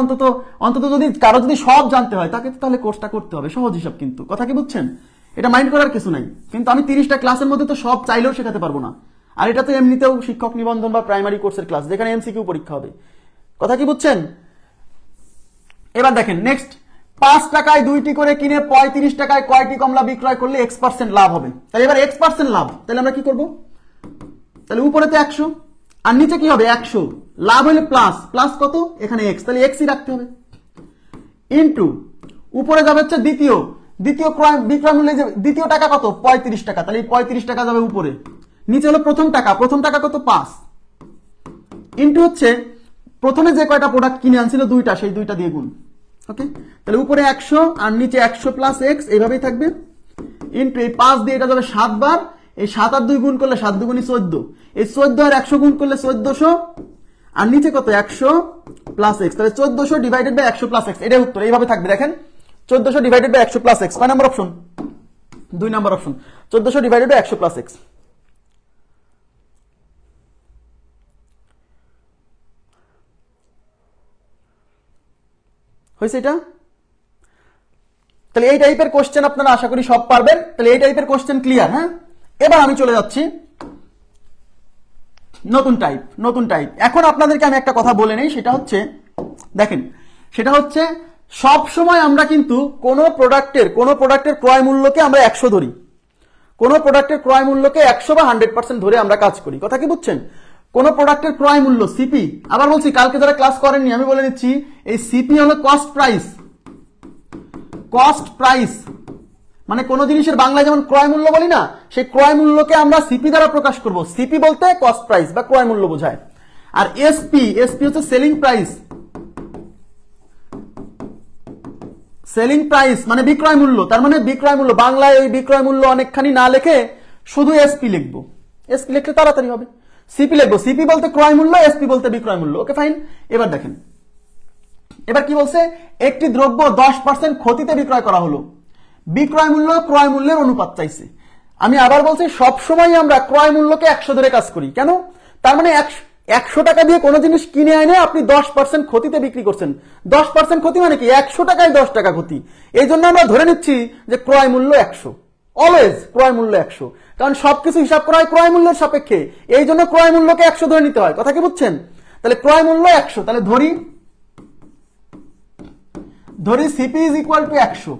অন্তত যদি কারো যদি সব জানতে হয় তাকে তাহলে কোর্সটা করতে হবে, সহজ হিসাব কিন্তু। কথা কি বুঝছেন? এটা মাইন্ড করার কিছু নাই, কিন্তু আমি 30টা ক্লাসের মধ্যে তো সব চাইলেও শেখাতে পারবো না। আর এটা তো এমনিতেও শিক্ষক নিবন্ধন বা প্রাইমারি কোর্সের ক্লাস, যেখানে এমসিকিউ পরীক্ষা হবে। কথা কি বুঝছেন? এবার দেখেন নেক্সট, 5 টাকায় 2টি করে কিনে 35 টাকায় কয়টি কমলা বিক্রয় করলে X% লাভ হবে। তাহলে এবার X% লাভ, তাহলে আমরা কি করব? তাহলে উপরে তো 100 আর নিচে কি হবে? 100, লাভ হলে প্লাস, প্লাস কত? এখানে X, তাহলে X ই রাখতে হবে, ইন্টু উপরে যাবে হচ্ছে দ্বিতীয় বিক্রয় মূল্য, দ্বিতীয় টাকা কত? 35 টাকা, তাহলে 35 টাকা যাবে উপরে, নিচে হলো প্রথম টাকা কত? 5, ইন্টু হচ্ছে প্রথমে যে কয়টা প্রোডাক্ট কিনে আনছিল 2টা, সেই 2টা দিয়ে গুণ। ওকে, তাহলে উপরে 100 আর নিচে 100 প্লাস X, এইভাবেই থাকবে, ইন্টু এই 5 দিয়ে এটা যাবে 7 বার, এই 7 আর 2 গুণ করলে 7 2 14, এই 14 আর 100 গুণ করলে 1400, আর নিচে কত? 100 প্লাস X, তাহলে 1400 ডিভাইডেড বাই 100 প্লাস X, এটাই উত্তর। এইভাবে থাকবে, দেখেন 1400 ডিভাইডেড বাই 100 প্লাস X, কয় number option? 2 number option, 1400 divided by 100 plus X। হয়েছে এটা? তাহলে এই টাইপের কোশ্চেন আপনারা আশা করি সব পারবেন। তাহলে এই টাইপের কোশ্চেন ক্লিয়ার। হ্যাঁ, এবার আমি চলে যাচ্ছি নতুন টাইপ। এখন আপনাদেরকে আমি একটা কথা বলে নেই, সেটা হচ্ছে দেখেন, সেটা হচ্ছে সব সময় আমরা কিন্তু কোন প্রোডাক্টের ক্রয় মূল্যকে আমরা 100 ধরি, কোন প্রোডাক্টের ক্রয় মূল্যকে 100 বা 100% ধরে আমরা কাজ করি। কথা কি বুঝছেন? কোন প্রোডাক্টের ক্রয় মূল্য সিপি, আবার বলছি কালকে যারা ক্লাস করেননি আমি বলে নিচ্ছি, এই সিপি হলো কস্ট প্রাইস, মানে কোন জিনিসের বাংলায় যেমন ক্রয় মূল্য বলি না, সেই ক্রয় মূল্যকে আমরা সিপি দ্বারা প্রকাশ করব। সিপি বলতে কস্ট প্রাইস বা ক্রয় মূল্য বোঝায়। আর এসপি হচ্ছে সেলিং প্রাইস মানে বিক্রয় মূল্য। তার মানে বিক্রয় মূল্য, বাংলায় ওই বিক্রয় মূল্য অনেকখানি না লিখে শুধু এসপি লিখবো, এসপি লিখলে তাড়াতাড়ি হবে। সিপি লিখবো, সিপি বলতে ক্রয় মূল্য, এসপি বলতে বিক্রয় মূল্য। Okay fine. এবার দেখেন, এবার কি বলছে? একটি দ্রব্য 10% ক্ষতিতে বিক্রয় করা হলো, বিক্রয় মূল্য ক্রয় মূল্যের অনুপাত চাইছে। আমি আবার বলছি, সবসময় আমরা ক্রয় মূল্যকে 100 ধরে কাজ করি। কেন? তার মানে 100 টাকা দিয়ে কোনো জিনিস কিনে এনে আপনি 10% ক্ষতিতে বিক্রি করছেন। 10% ক্ষতি মানে কি? 100 টাকায় 10 টাকা ক্ষতি। এই জন্য আমরা ধরে নিচ্ছি যে ক্রয় মূল্য 100। অলওয়েজ ক্রয় মূল্য 100, কারণ সবকিছু হিসাব করা হয় ক্রয় মূল্যের সাপেক্ষে, এই জন্য ক্রয় মূল্যকে 100 ধরে নিতে হয়। কথা কি বুঝছেন? তাহলে ক্রয় মূল্য 100, তাহলে ধরি সিপি ইজ ইকুয়াল টু 100,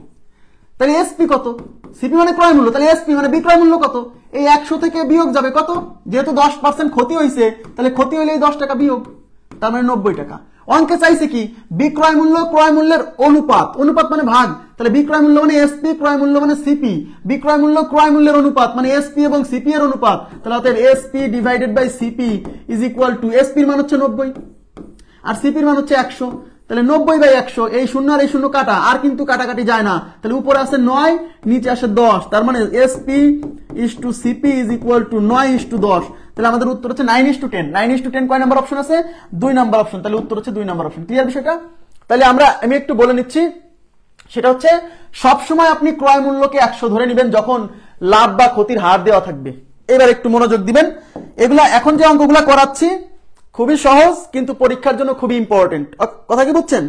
তাহলে এসপি কত? সিপি মানে ক্রয় মূল্য, তাহলে এসপি মানে বিক্রয় মূল্য কত? এই 100 থেকে বিয়োগ যাবে কত? যেহেতু 10% ক্ষতি হয়েছে, তাহলে ক্ষতি হলে এই 10 টাকা বিয়োগ, তার মানে 90 টাকা। অঙ্কে চাইছে কি? বিক্রয় মূল্য ক্রয় মূল্যের অনুপাত, অনুপাত মানে ভাগ, তাহলে বিক্রয় মূল্য মানে এসপি, ক্রয় মূল্য মানে সিপি, বিক্রয় মূল্য ক্রয় মূল্যের অনুপাত মানে এসপি এবং সিপি এর অনুপাত, তাহলে অতএব SP divided by CP is equal to, SP এর মান হচ্ছে 90 আর সিপি এর মান হচ্ছে 100, তাহলে 90/100, এই শূন্য আর এই শূন্য কাটা, আর কিন্তু কাটাকাটি যায় না, তাহলে উপরে আসে 9, নিচে আসে 10, তার মানে SP is to CP is equal to 9:10, তাহলে আমাদের উত্তর হচ্ছে 9:10। 9:10 কয় নাম্বার অপশন আছে? 2 নাম্বার অপশন, তাহলে উত্তর হচ্ছে 2 নাম্বার অপশন। ক্লিয়ার বিষয়টা? তাহলে আমি একটু বলে নিচ্ছি, সেটা হচ্ছে সবসময় আপনি ক্রয় মূল্যকে 100 ধরে নেবেন যখন লাভ বা ক্ষতির হার দেওয়া থাকবে। এবার একটু মনোযোগ দিবেন, এগুলা এখন যে অঙ্কগুলা করাচ্ছি খুবই সহজ, কিন্তু পরীক্ষার জন্য খুবই ইম্পর্টেন্ট। কথা কি বুঝছেন?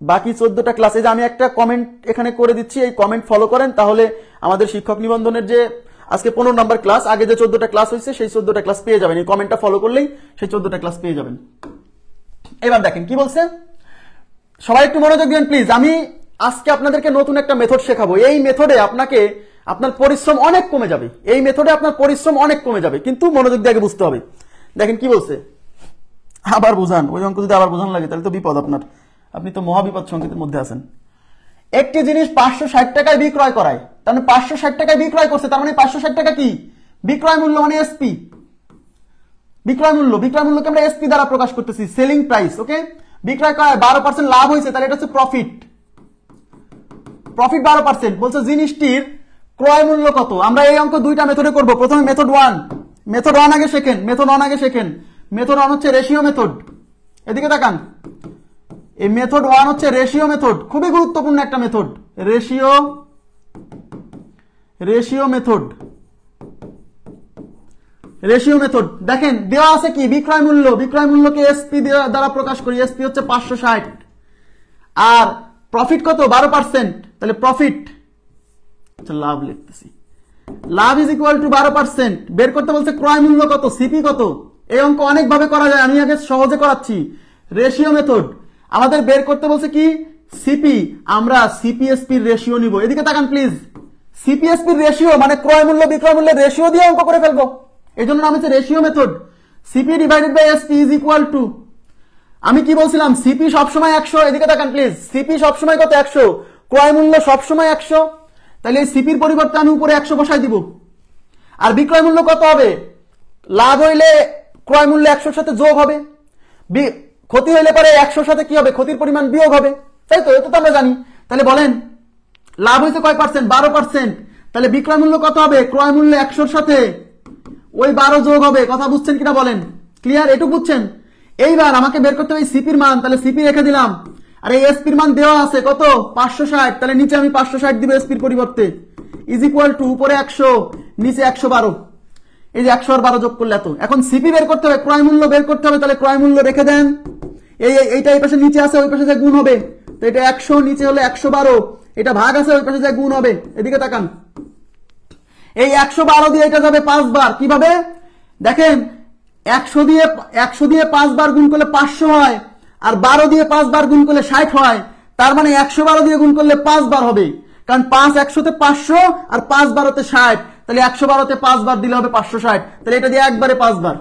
বাকি 14টা ক্লাসে যে আমি একটা কমেন্ট এখানে করে দিচ্ছি, এই কমেন্ট ফলো করেন, তাহলে আমাদের শিক্ষক নিবন্ধনের যে আজকে 15 নাম্বার ক্লাস, আগে যে 14টা ক্লাস হয়েছে সেই 14টা ক্লাস পেয়ে যাবেন। এই কমেন্টটা ফলো করলেই সেই 14টা ক্লাস পেয়ে যাবেন। এবার দেখেন কি বলছে, সবাই একটু মনোযোগ দিন প্লিজ। আমি আজকে আপনাদেরকে নতুন একটা মেথড শেখাবো। এই মেথডে আপনার পরিশ্রম অনেক কমে যাবে, এই মেথডে আপনার পরিশ্রম অনেক কমে যাবে, কিন্তু মনোযোগ দিয়ে আগে বুঝতে হবে। দেখেন কি বলছে, আবার বুঝান, ওই অঙ্ক যদি আবার বুঝান লাগে তাহলে তো বিপদ আপনার, আপনি তো মহাবিপদ সংকেতের মধ্যে আছেন। একটি জিনিস 560 টাকায় বিক্রয় করায়, তার মানে 560 টাকায় বিক্রয় করছে, তার মানে 560 টাকা কি? বিক্রয় মূল্য মানে এসপি, বিক্রয় মূল্যকে আমরা এসপি দ্বারা প্রকাশ করতেছি, সেলিং প্রাইস। ওকে, বিক্রয় করায় 12% লাভ হয়েছে, তাহলে এটা হচ্ছে প্রফিট 12%। বলছে জিনিসটির ক্রয় মূল্য কত? আমরা এই অঙ্ক দুইটা মেথডে করব। প্রথমে মেথড 1 আগে শেখেন, মেথড 1 হচ্ছে রেশিও মেথড। এদিকে তাকান, এই মেথড 1 হচ্ছে রেশিও মেথড, খুবই গুরুত্বপূর্ণ একটা মেথড, রেশিও মেথড। দেখেন দেওয়া আছে কি? বিক্রয় মূল্যকে এসপি দ্বারা প্রকাশ করি, এসপি হচ্ছে 560, আর প্রফিট কত? 12%, তাহলে প্রফিট, আচ্ছা লাভ লিখতেছি, লাভ ইজ ইকুয়াল টু 12%। বের করতে বলছে ক্রয় মূল্য কত, সিপি কত। এই অঙ্ক অনেক ভাবে করা যায়, আমি আগে সহজে করাচ্ছি। রেশিও মেথড আমাদের বের করতে বলছে কি? সিপি, আমরা সিপিএসপি এর রেশিও নিব। এদিকে তাকান প্লিজ, সিপিএসপি এর রেশিও মানে ক্রয় মূল্য বিক্রয় মূল্যের রেশিও দিয়ে অঙ্ক করে ফেলবো, এই জন্য নাম হচ্ছে ratio method. CP divided by SP is equal to, আমি কি বলছিলাম? সিপি সবসময় 100, এদিকে তাকান প্লিজ, সিপি সবসময় কত? 100, ক্রয় মূল্য সবসময় 100, তাহলে এই সিপির পরিবর্তে আমি উপরে 100 বসাই দিব। আর বিক্রয় মূল্য কত হবে? লাভ হইলে ক্রয় মূল্য 100 সাথে যোগ হবে, ক্ষতি হইলে পরে 100 সাথে কি হবে? ক্ষতির পরিমাণ বিয়োগ হবে, তাই তো? এটা তো আমরা জানি। তাহলে বলেন লাভ হয়েছে কয় পার্সেন্ট? 12%, তাহলে বিক্রয় মূল্য কত হবে? ক্রয় মূল্য 100 সাথে ওই 12 যোগ হবে। কথা বুঝছেন কিনা বলেন? ক্লিয়ার? এটুকু বুঝছেন? এইবার আমাকে বের করতে হবে সিপির মান, তাহলে সিপি রেখে দিলাম, আর এই এসপির মান দেওয়া আছে কত? 560, তাহলে নিচে আমি 560 দিব এসপির পরিবর্তে, ইজ ইকুয়াল টু উপরে 100, নিচে 112, এই যে 100 আর 12 যোগ করলে এত। এখন সিপি বের করতে হবে, ক্রয় মূল্য বের করতে হবে, তাহলে ক্রয় মূল্য রেখে দেন, এইটা এই পাশে নিচে আছে, ওই পাশে যা গুণ হবে, তো এটা 100, নিচে হলে 112, এটা ভাগ আছে, ওই পাশে যা গুণ হবে। এদিকে তাকান, এই 112 দিয়ে এটা যাবে 5 বার। কিভাবে দেখেন, 100 দিয়ে 5 বার গুণ করলে 500 হয়, আর 12 দিয়ে 5 বার গুণ করলে 60 হয়, তার মানে 112 দিয়ে গুণ করলে 5 বার হবে, কারণ 5 100-তে 500 আর 5 12-তে 60, তাহলে 112-তে 5 বার দিলে হবে 560, তাহলে এটা দিয়ে একবারে 5 বার।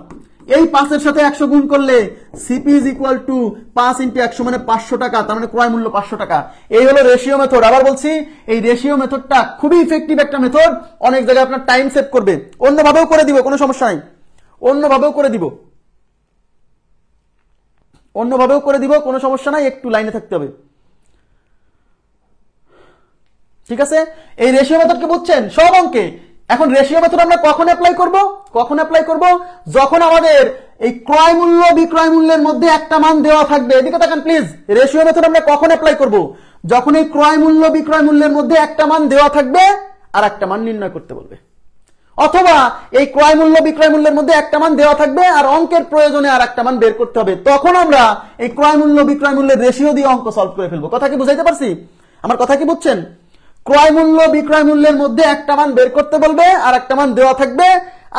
এই 5 এর সাথে 100 গুণ করলে সিপি ইজ ইকুয়াল টু 5 × 100 মানে 500 টাকা, তার মানে ক্রয় মূল্য 500 টাকা। এই হলো রেশিও মেথড। আবার বলছি, এই রেশিও মেথডটা খুবই ইফেক্টিভ একটা মেথড, অনেক জায়গায় আপনার টাইম সেভ করবে। অন্যভাবেও করে দিব, কোনো সমস্যা নাই, অন্যভাবেও করে দিব, কোনো সমস্যা নাই, একটু লাইনে থাকতে হবে। ঠিক আছে? এই রেশিও মেথডকে বুঝছেন সব অঙ্কে। এখন রেশিও মেথড আমরা কখন অ্যাপ্লাই করব? যখন আমাদের এই ক্রয় মূল্য বিক্রয় মূল্যের মধ্যে একটা মান দেওয়া থাকবে। এদিকে তাকান প্লিজ, রেশিও মেথড আমরা কখন অ্যাপ্লাই করব? যখন এই ক্রয় মূল্য বিক্রয় মূল্যের মধ্যে একটা মান দেওয়া থাকবে আর একটা মান নির্ণয় করতে বলবে। অথবা এই ক্রয় মূল্য বিক্রয় মূল্যের মধ্যে একটা মান দেওয়া থাকবে আর অঙ্কের প্রয়োজনে আর একটা মান বের করতে হবে, তখন আমরা এই ক্রয় মূল্য বিক্রয় মূল্যের রেশিও দিয়ে অঙ্ক সলভ করে ফেলবো। কথা কি বুঝাইতে পারছি? আমার কথা কি বুঝছেন? ক্রয় মূল্য বিক্রয় মূল্যের মধ্যে একটা মান বের করতে বলবে আর একটা মান দেওয়া থাকবে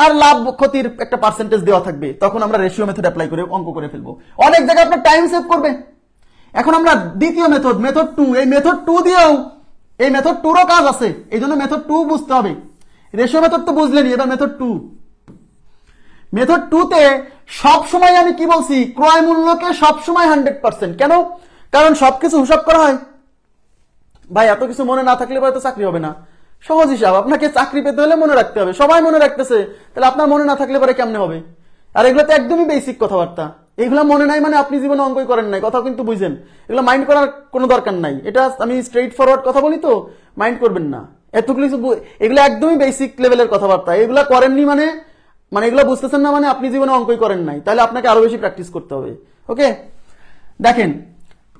আর লাভ ক্ষতির একটা পার্সেন্টেজ দেওয়া থাকবে, তখন আমরা রেশিও মেথড অ্যাপ্লাই করে অঙ্ক করে ফেলবো। অনেক জায়গায় আপনার টাইম সেভ করবে। এখন আমরা দ্বিতীয় মেথড, মেথড 2, এই মেথড 2 দিয়েও, এই মেথড 2রও কাজ আছে, এই জন্য মেথড 2 বুঝতে হবে। রেশিও মেথড তো বুঝলেনই, এবার মেথড 2। মেথড 2 তে সব সময় আমি কি বলছি, ক্রয় মূল্যকে সব সময় 100%। কেন? কারণ সবকিছু হিসাব করা হয়। ভাই এত কিছু মনে না থাকলে হয়তো চাকরি হবে না। সহজ হিসাব, আপনাকে চাকরি পেতে হলে মনে রাখতে হবে। সবাই মনে রাখতেছে, তাহলে আপনার মনে না থাকলে পরে কেমনে হবে? আর এগুলো তো একদমই বেসিক কথাবার্তা। এগুলো মনে নাই মানে আপনি জীবনে অঙ্কই করেন নাই, কথা কিন্তু বুঝেন। এগুলো মাইন্ড করার কোনো দরকার নাই। এটা আমি স্ট্রেইট ফরওয়ার্ড কথা বলি, তো মাইন্ড করবেন না এতগুলো কিছু। এগুলো একদমই বেসিক লেভেলের কথাবার্তা। এগুলো করেননি মানে এগুলো বুঝতেছেন না মানে আপনি জীবনে অঙ্কই করেন নাই। তাহলে আপনাকে আরো বেশি প্র্যাকটিস করতে হবে। ওকে, দেখেন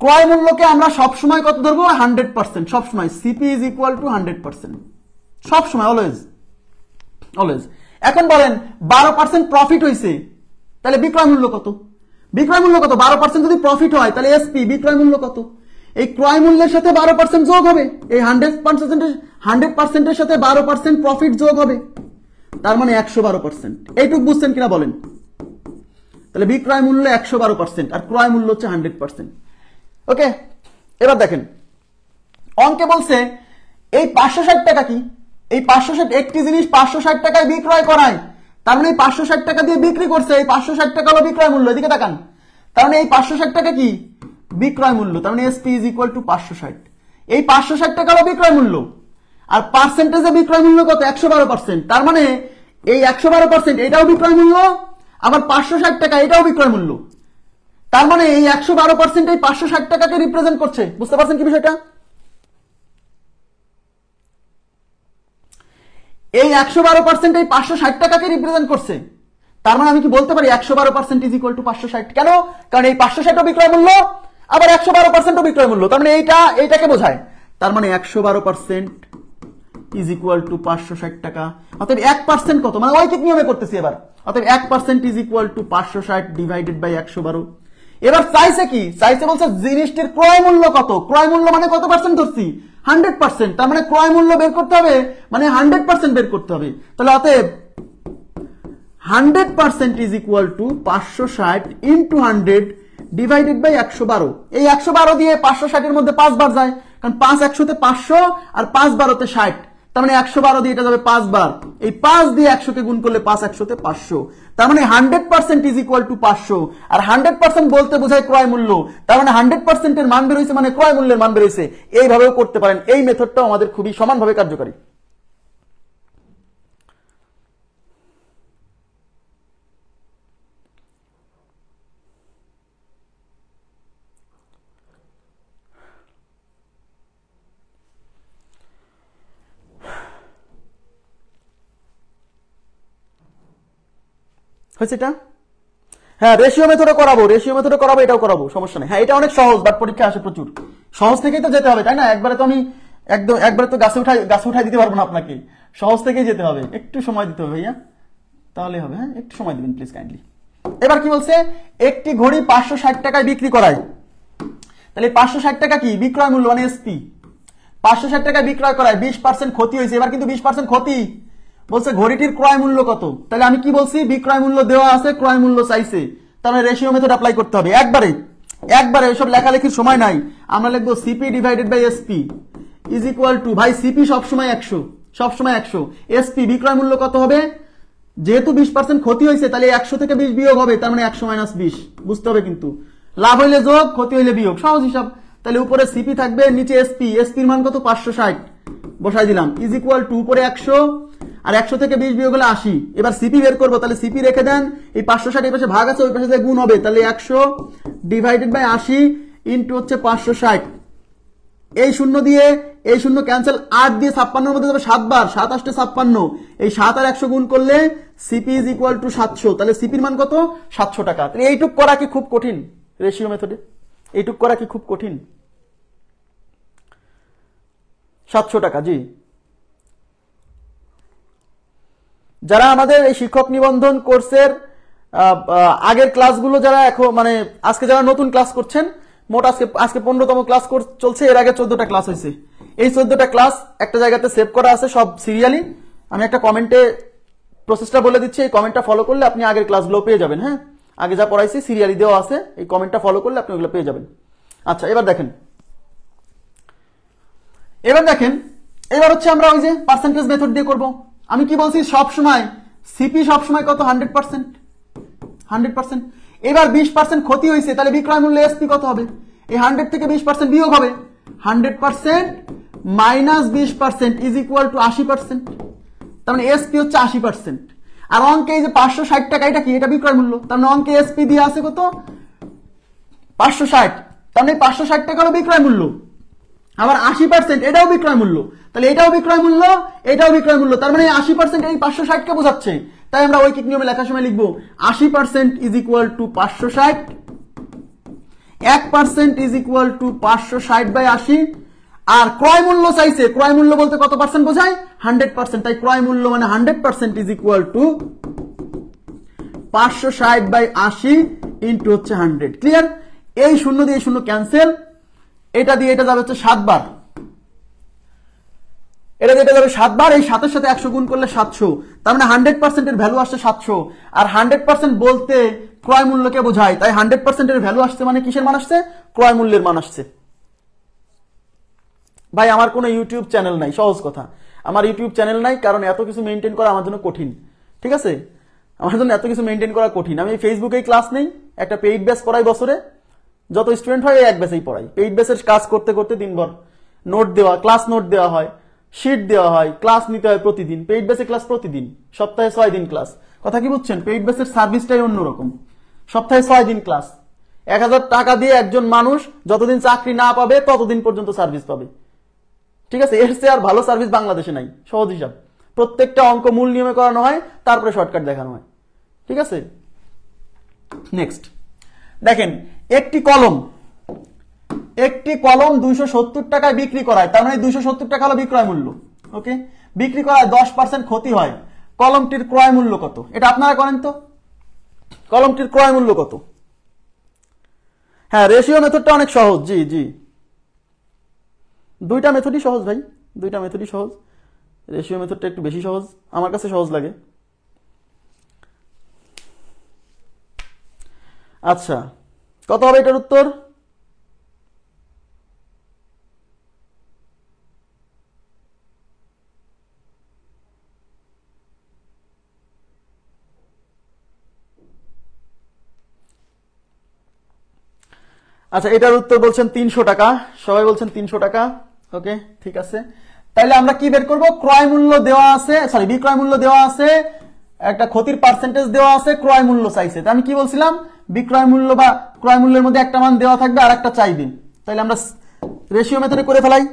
ক্রয় মূল্যকে আমরা সবসময় কত ধরবো? 100%। সবসময় সিপি ইজ ইকুয়াল টু 100%, সবসময়, অলওয়েজ অলওয়েজ। এখন বলেন 12% প্রফিট হয়েছে, তাহলে বিক্রয় মূল্য কত? বিক্রয় মূল্য কত? 12% যদি প্রফিট হয় তাহলে এসপি বিক্রয় মূল্য কত? এই ক্রয় মূল্যের সাথে 12% যোগ হবে, এই 100%-এর সাথে 12% প্রফিট যোগ হবে, তার মানে 112%। এইটুক বুঝছেন কিনা বলেন? তাহলে বিক্রয় মূল্য 112% আর ক্রয় মূল্য হচ্ছে 100%। ওকে, এবার দেখেন অঙ্কে বলছে এই 560 টাকা কি? এই 560, একটি জিনিস 560 টাকায় বিক্রয় করায়, তার মানে এই 560 টাকা দিয়ে বিক্রি করছে, এই 560 টাকা হলো বিক্রয় মূল্য। এদিকে তাকান, তার মানে এই 560 টাকা কি? বিক্রয় মূল্য। তার মানে এসপি ইজ ইকুয়াল টু 560। এই 560 টাকা হলো বিক্রয় মূল্য, আর পার্সেন্টেজে বিক্রয় মূল্য কত? 112%। তার মানে এই 112% এটাও বিক্রয় মূল্য, আবার 560 টাকা এটাও বিক্রয় মূল্য। তার মানে এই 112% এই 560 টাকাকে রিপ্রেজেন্ট করছে। বুঝতে পারছেন কি বিষয়টা? এই 112% এই 560 টাকাকে রিপ্রেজেন্ট করছে। তার মানে আমি কি বলতে পারি 112% ইজ ইকুয়াল টু 560? কেন? কারণ এই 560ও বিক্রয় মূল্য, আবার 112%ও বিক্রয় মূল্য। তার মানে এইটাকে বোঝায়। তার মানে 112% ইজ ইকুয়াল টু 560 টাকা। অতএব 1% কত? মানে ঐকিক নিয়মে করতেছি এবার। অতএব 1% is equal to 560 divided by 112। এবার চাইছে কি? চাইছে বলছে জিনিসটির ক্রয় মূল্য কত? ক্রয় মূল্য মানে কত পার্সেন্ট ধরছি? 100%। তার মানে ক্রয় মূল্য বের করতে হবে মানে 100% বের করতে হবে। তাহলে অতএব 100% is equal to 560 into 100 divided by 112। এই 112 দিয়ে 560 এর মধ্যে 5 বার যায়, কারণ 5 100-তে 500 আর 5 12-তে 60। তার মানে 112 দিয়ে এটা যাবে 5 বার। এই 5 দিয়ে 100 কে গুণ করলে 5 100-তে 500। তার মানে 100% ইজ ইকুয়াল টু 500। আর 100% বলতে বোঝায় ক্রয় মূল্য। তার মানে 100% এর মান বের হয়েছে মানে ক্রয় মূল্যের মান বের হয়েছে। এইভাবেও করতে পারেন। এই মেথডটাও আমাদের খুবই সমানভাবে কার্যকারী। হয়েছে এটা? হ্যাঁ, রেশিও মেথডও করাবো, এটাও করাবো, সমস্যা নেই। হ্যাঁ, এটা অনেক সহজ, বাট পরীক্ষা আসে প্রচুর। সহজ থেকেই তো যেতে হবে, তাই না? একবারে তো আমি একবারে তো গাছে উঠাই দিতে পারবো না আপনাকে। সহজ থেকেই যেতে হবে, একটু সময় দিতে হবে ভাইয়া, তাহলে হবে। হ্যাঁ, একটু সময় দিবেন প্লিজ কাইন্ডলি। এবার কি বলছে? একটি ঘড়ি 560 টাকায় বিক্রি করায়, তাহলে 560 টাকা কি? বিক্রয় মূল্য মানে এসপি। 560 টাকায় বিক্রয় করায় 20% ক্ষতি হয়েছে। এবার কিন্তু 20% ক্ষতি বলছে ঘড়িটির ক্রয় মূল্য কত? তাহলে আমি কি বলছি? বিক্রয় মূল্য দেওয়া আছে, ক্রয় মূল্য চাইছে, তাহলে রেশিও মেথড অ্যাপ্লাই করতে হবে। একবারে এসব লেখালেখির সময় নাই। আমরা লিখবো CP divided by SP is equal to, ভাই সিপি সবসময় 100, এসপি বিক্রয় মূল্য কত হবে? যেহেতু 20% ক্ষতি হয়েছে তাহলে 100 থেকে 20 বিয়োগ হবে, তার মানে 100 মাইনাস 20। বুঝতে হবে কিন্তু, লাভ হইলে যোগ, ক্ষতি হইলে বিয়োগ, সহজ হিসাব। তাহলে উপরে সিপি থাকবে, নিচে এসপি। এসপির মান কত? 560 বসাই দিলাম, ইজ ইকুয়াল টু উপরে 100 আর 100 থেকে 20 বিয়োগ হলে 80। এবার সিপি বের করবো, তাহলে সিপি রেখে দেন। এই 560 এই পাশে ভাগ আছে, ওই পাশে গুণ হবে, তাহলে 100 ডিভাইডেড বাই 80 ইন্টু হচ্ছে 560। এই শূন্য দিয়ে এই শূন্য ক্যান্সেল, 8 দিয়ে 56-এর মধ্যে যাবে 7 বার, 7 8 56। এই 7 আর 100 গুণ করলে সিপি ইজ ইকুয়াল টু 700। তাহলে সিপির মান কত? 700 টাকা। তাহলে এইটুক করা কি খুব কঠিন? রেশিও মেথডে এইটুক করা কি খুব কঠিন? 700 টাকা, জি। যারা আমাদের এই শিক্ষক নিবন্ধন কোর্সের আগের ক্লাসগুলো যারা এখন মানে আজকে যারা নতুন ক্লাস করছেন, মোট আজকে 15তম ক্লাস চলছে, এর আগে 14টা ক্লাস হয়েছে। এই 14টা ক্লাস একটা জায়গাতে সেভ করা আছে সব সিরিয়ালি। আমি একটা কমেন্টে প্রসেসটা বলে দিচ্ছি, এই কমেন্টটা ফলো করলে আপনি আগের ক্লাসগুলো পেয়ে যাবেন। হ্যাঁ, আগে যা পড়াইছি সিরিয়ালি দেওয়া আছে, এই কমেন্টটা ফলো করলে আপনি ওগুলো পেয়ে যাবেন। আচ্ছা, এবার দেখেন এবার হচ্ছে আমরা ওই যে পার্সেন্টেজ মেথড দিয়ে করব। আমি কি বলছি, সব সময় সিপি সব সময় কত, 100%। এবার 20% ক্ষতি হয়েছে, তাহলে বিক্রয় মূল্য এসপি কত হবে? এই 100 থেকে 20% বিয়োগ হবে, 100% মাইনাস 20% ইজ ইকুয়াল টু 80%। তার মানে এসপি হচ্ছে 80%। আর অঙ্কে এই যে 560 টাকা, এটা কি? এটা বিক্রয় মূল্য। তার মানে অঙ্কে এসপি দিয়ে আছে কত? 560। তার মানে 560 টাকা হলো বিক্রয় মূল্য। আবার 80% এটাও বিক্রয় মূল্য, তাহলে এটাও বিক্রয় মূল্য, এটাও বিক্রয় মূল্য। তার মানে 80% এই 560 কে বোঝাচ্ছে। তাই আমরা ঐকিক নিয়মে লেখার সময় লিখবো 80% is equal to 560, 1% is equal two 560/80। আর ক্রয় মূল্য চাইছে, ক্রয় মূল্য বলতে কত পার্সেন্ট বোঝায়? 100%। তাই ক্রয় মূল্য মানে 100% ইজ ইকুয়াল টু 560/80 ইন্টু হচ্ছে 100। ক্লিয়ার? এই শূন্য দিয়ে শূন্য ক্যান্সেল, এটা দিয়ে এটা যাবে হচ্ছে 7 বার, এটা দিয়ে এটা যাবে 7 বার। এই 7 এর সাথে 100 গুণ করলে 700। তার মানে 100% এর ভ্যালু আসছে 700। আর 100% বলতে ক্রয় মূল্যকে বোঝায়, তাই 100% এর ভ্যালু আসছে মানে কিসের মান আসছে? ক্রয় মূল্যের মান আসছে। ভাই আমার কোনো ইউটিউব চ্যানেল নাই, সহজ কথা, আমার ইউটিউব চ্যানেল নাই, কারণ এত কিছু মেনটেন করা আমার জন্য কঠিন। ঠিক আছে, আমার জন্য এত কিছু মেনটেন করা কঠিন। আমি ফেসবুকেই ক্লাস নেই, একটা পেইড ব্যাচ পড়াই বছরে, যত স্টুডেন্ট হয় এক ব্যাচেই পড়াই। পেইড ব্যাচের কাজ করতে করতে দিনভর নোট দেওয়া, ক্লাস নোট দেওয়া হয়, শিট দেওয়া হয়, ক্লাস নিতে হয় প্রতিদিন। পেইড ব্যাচে ক্লাস প্রতিদিন, সপ্তাহে 6 দিন ক্লাস। কথা কি বুঝছেন? পেইড ব্যাচের সার্ভিসটাই অন্যরকম। সপ্তাহে 6 দিন ক্লাস, 1000 টাকা দিয়ে একজন মানুষ যতদিন চাকরি না পাবে ততদিন পর্যন্ত সার্ভিস পাবে। ঠিক আছে, এর চেয়ে আর ভালো সার্ভিস বাংলাদেশে নাই। সহজ হিসাব, প্রত্যেকটা অঙ্ক মূল নিয়মে করানো হয়, তারপরে শর্টকাট দেখানো হয়। ঠিক আছে, নেক্সট দেখেন, একটি কলম 270 টাকায় বিক্রি করায়, তার মানে 270 টাকা হলো বিক্রয় মূল্য। ওকে, বিক্রি করায় 10% ক্ষতি হয়, কলমটির ক্রয় মূল্য কত? এটা আপনারা করেন তো, কলমটির ক্রয় মূল্য কত? হ্যাঁ, রেশিও মেথডটা অনেক সহজ। জি জি, দুইটা মেথডই সহজ ভাই, দুইটা মেথডই সহজ। রেশিও মেথডটা একটু বেশি সহজ, আমার কাছে সহজ লাগে। আচ্ছা, কত হবে এটার উত্তর? আচ্ছা, এটার উত্তর বলছেন 300 টাকা, সবাই বলছেন 300 টাকা। ওকে, ঠিক আছে। তাহলে আমরা কি বের করব? ক্রয় মূল্য দেওয়া আছে, সরি বিক্রয় মূল্য দেওয়া আছে, একটা ক্ষতির পার্সেন্টেজ দেওয়া আছে, ক্রয় মূল্য চাইছে। আমি কি বলছিলাম? বিক্রয় মূল্য বা ক্রয় মূল্যের মধ্যে একটা মান দেওয়া থাকবে আর একটা চাইবে। তাহলে আমরা রেশিও মেথডে করে ফেলাই।